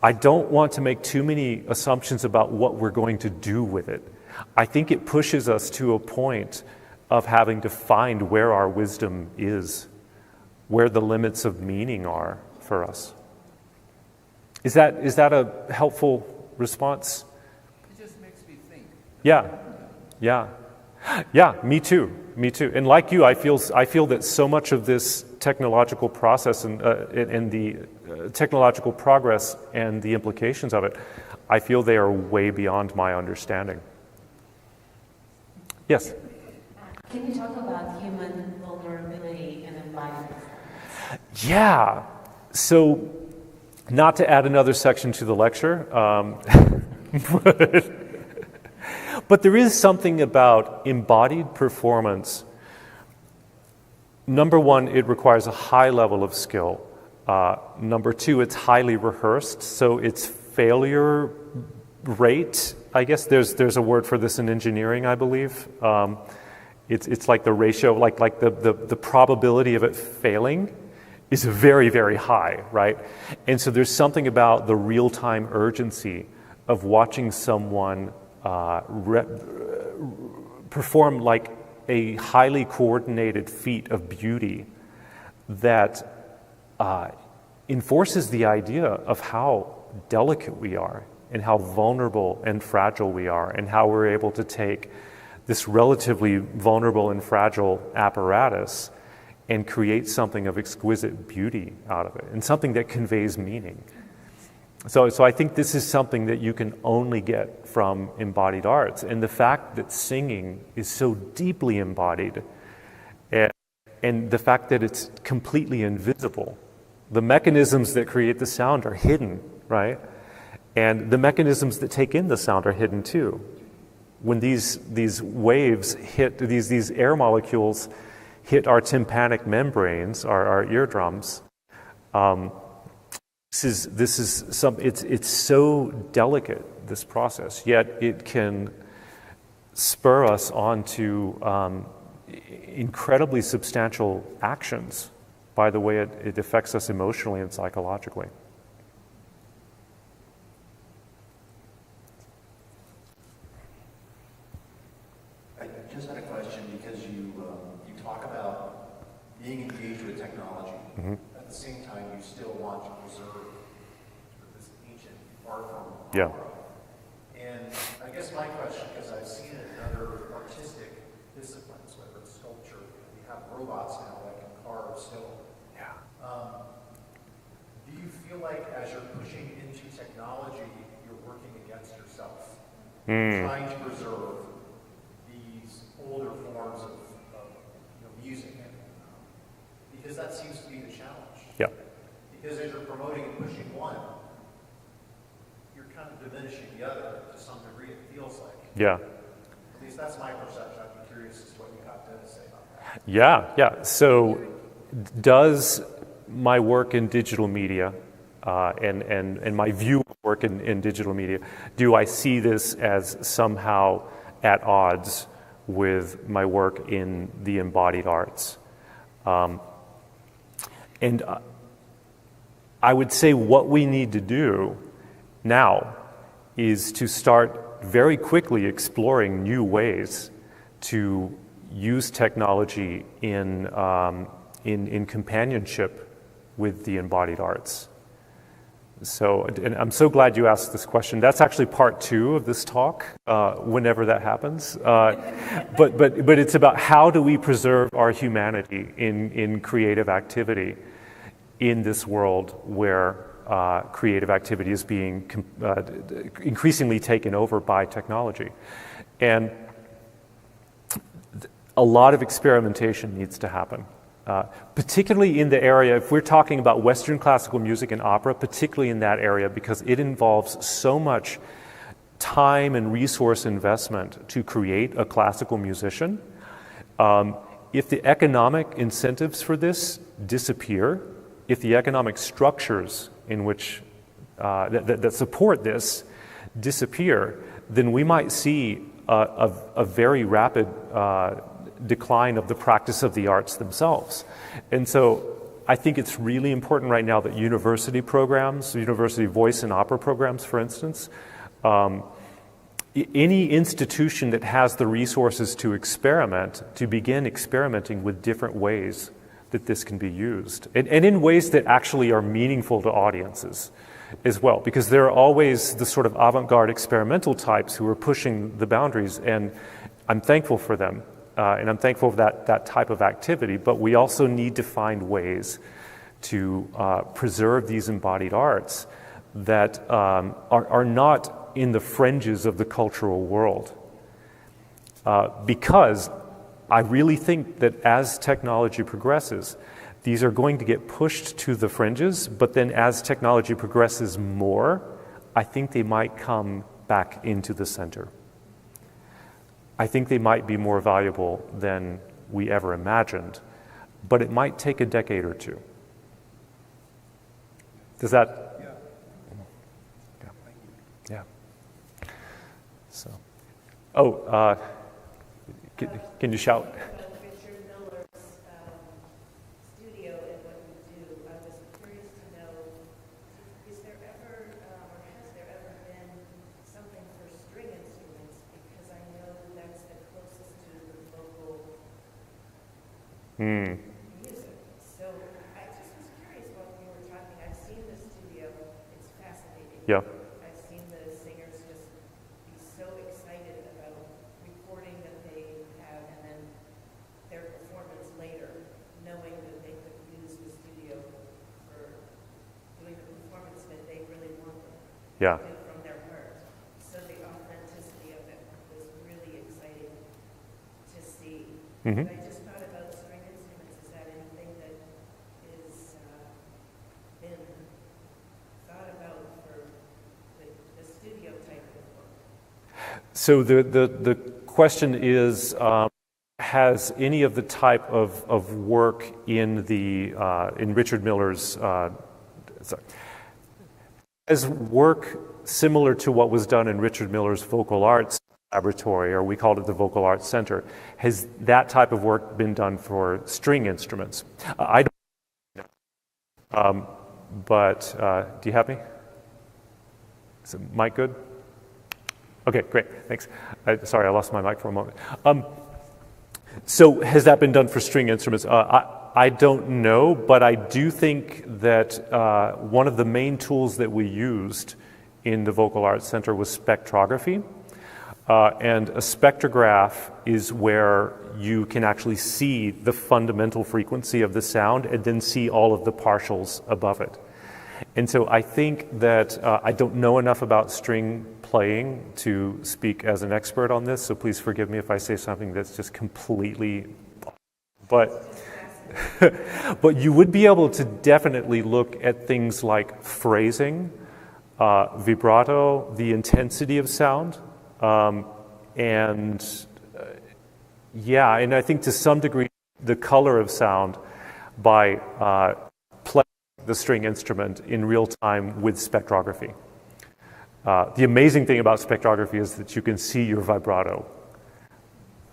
I don't want to make too many assumptions about what we're going to do with it. I think it pushes us to a point of having to find where our wisdom is where the limits of meaning are for us. Is that a helpful response? It just makes me think. Yeah, me too. And like you, I feel that so much of this technological process and the technological progress and the implications of it, I feel they are way beyond my understanding. Yes? Can you talk about human vulnerability and embodiment? Yeah. So, not to add another section to the lecture, but there is something about embodied performance. Number one, it requires a high level of skill. Number two, it's highly rehearsed, so its failure rate, I guess there's a word for this in engineering, I believe. It's like the ratio, like the probability of it failing is very, very high, right? And so there's something about the real-time urgency of watching someone perform like a highly coordinated feat of beauty that enforces the idea of how delicate we are and how vulnerable and fragile we are, and how we're able to take this relatively vulnerable and fragile apparatus and create something of exquisite beauty out of it, and something that conveys meaning. So I think this is something that you can only get from embodied arts. And the fact that singing is so deeply embodied, and the fact that it's completely invisible. The mechanisms that create the sound are hidden, right? And the mechanisms that take in the sound are hidden too. When these waves hit, these air molecules hit our tympanic membranes, our eardrums, it's so delicate, this process, yet it can spur us on to incredibly substantial actions by the way it affects us emotionally and psychologically. I just had a question, because you talk about being engaged with technology. Mm-hmm. At the same time, you still want to preserve this ancient art form. Yeah. And I guess my question, because I've seen it in other artistic disciplines, whether it's sculpture, we have robots now that can carve stone. Yeah. Do you feel like as you're pushing into technology, you're working against yourself? Trying to preserve these older forms of music? Because that seems to be the challenge. Yeah. Because as you're promoting and pushing one, you're kind of diminishing the other to some degree, it feels like. Yeah. At least that's my perception. I'd be curious as to what you have to say about that. Yeah. So does my work in digital media and my view of work in digital media, do I see this as somehow at odds with my work in the embodied arts? And I would say what we need to do now is to start very quickly exploring new ways to use technology in companionship with the embodied arts. So, and I'm so glad you asked this question. That's actually part 2 of this talk, whenever that happens. But it's about how do we preserve our humanity in creative activity in this world where creative activity is being increasingly taken over by technology. And a lot of experimentation needs to happen. Particularly in the area, if we're talking about Western classical music and opera, particularly in that area, because it involves so much time and resource investment to create a classical musician. If the economic incentives for this disappear, if the economic structures in which that support this disappear, then we might see a very rapid decline of the practice of the arts themselves. And so I think it's really important right now that university programs, university voice and opera programs, for instance, any institution that has the resources to experiment, to begin experimenting with different ways that this can be used, and in ways that actually are meaningful to audiences as well, because there are always the sort of avant-garde experimental types who are pushing the boundaries, and I'm thankful for them, and I'm thankful for that type of activity, but we also need to find ways to preserve these embodied arts that are not in the fringes of the cultural world. Because I really think that as technology progresses, these are going to get pushed to the fringes, but then as technology progresses more, I think they might come back into the center. I think they might be more valuable than we ever imagined, but it might take a decade or two. Does that? Yeah. So, can you shout? Richard Miller's studio and what you do. I was curious to know, is there ever, or has there ever been something for string instruments? Because I know that's the closest to the vocal music. So I just was curious while we were talking. I've seen the studio. It's fascinating. Yeah. I've seen the singers just be so excited about recording that they have and then their performance later, knowing that they could use the studio for doing the performance that they really wanted Yeah. to do from their heart. So the authenticity of it was really exciting to see. Mm-hmm. But I just thought about string instruments. Is that anything that is been thought about for the studio type of work? So the question is, has any of the type of work in Richard Miller's as work similar to what was done in Richard Miller's Vocal Arts Laboratory, or we called it the Vocal Arts Center, has that type of work been done for string instruments? I don't know. But do you have me? Is the mic good? Okay, great, thanks. Sorry, I lost my mic for a moment. So has that been done for string instruments? I don't know, but I do think that one of the main tools that we used in the Vocal Arts Center was spectrography. And a spectrograph is where you can actually see the fundamental frequency of the sound and then see all of the partials above it. And so I think that I don't know enough about string playing to speak as an expert on this, so please forgive me if I say something that's just completely... But you would be able to definitely look at things like phrasing, vibrato, the intensity of sound, and I think to some degree the color of sound by playing the string instrument in real time with spectrography. The amazing thing about spectrography is that you can see your vibrato,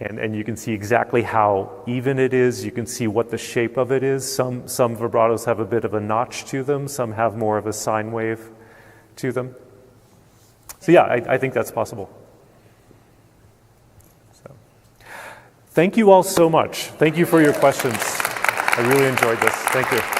and you can see exactly how even it is. You can see what the shape of it is. Some vibratos have a bit of a notch to them. Some have more of a sine wave to them. So I think that's possible. So, thank you all so much. Thank you for your questions. I really enjoyed this. Thank you.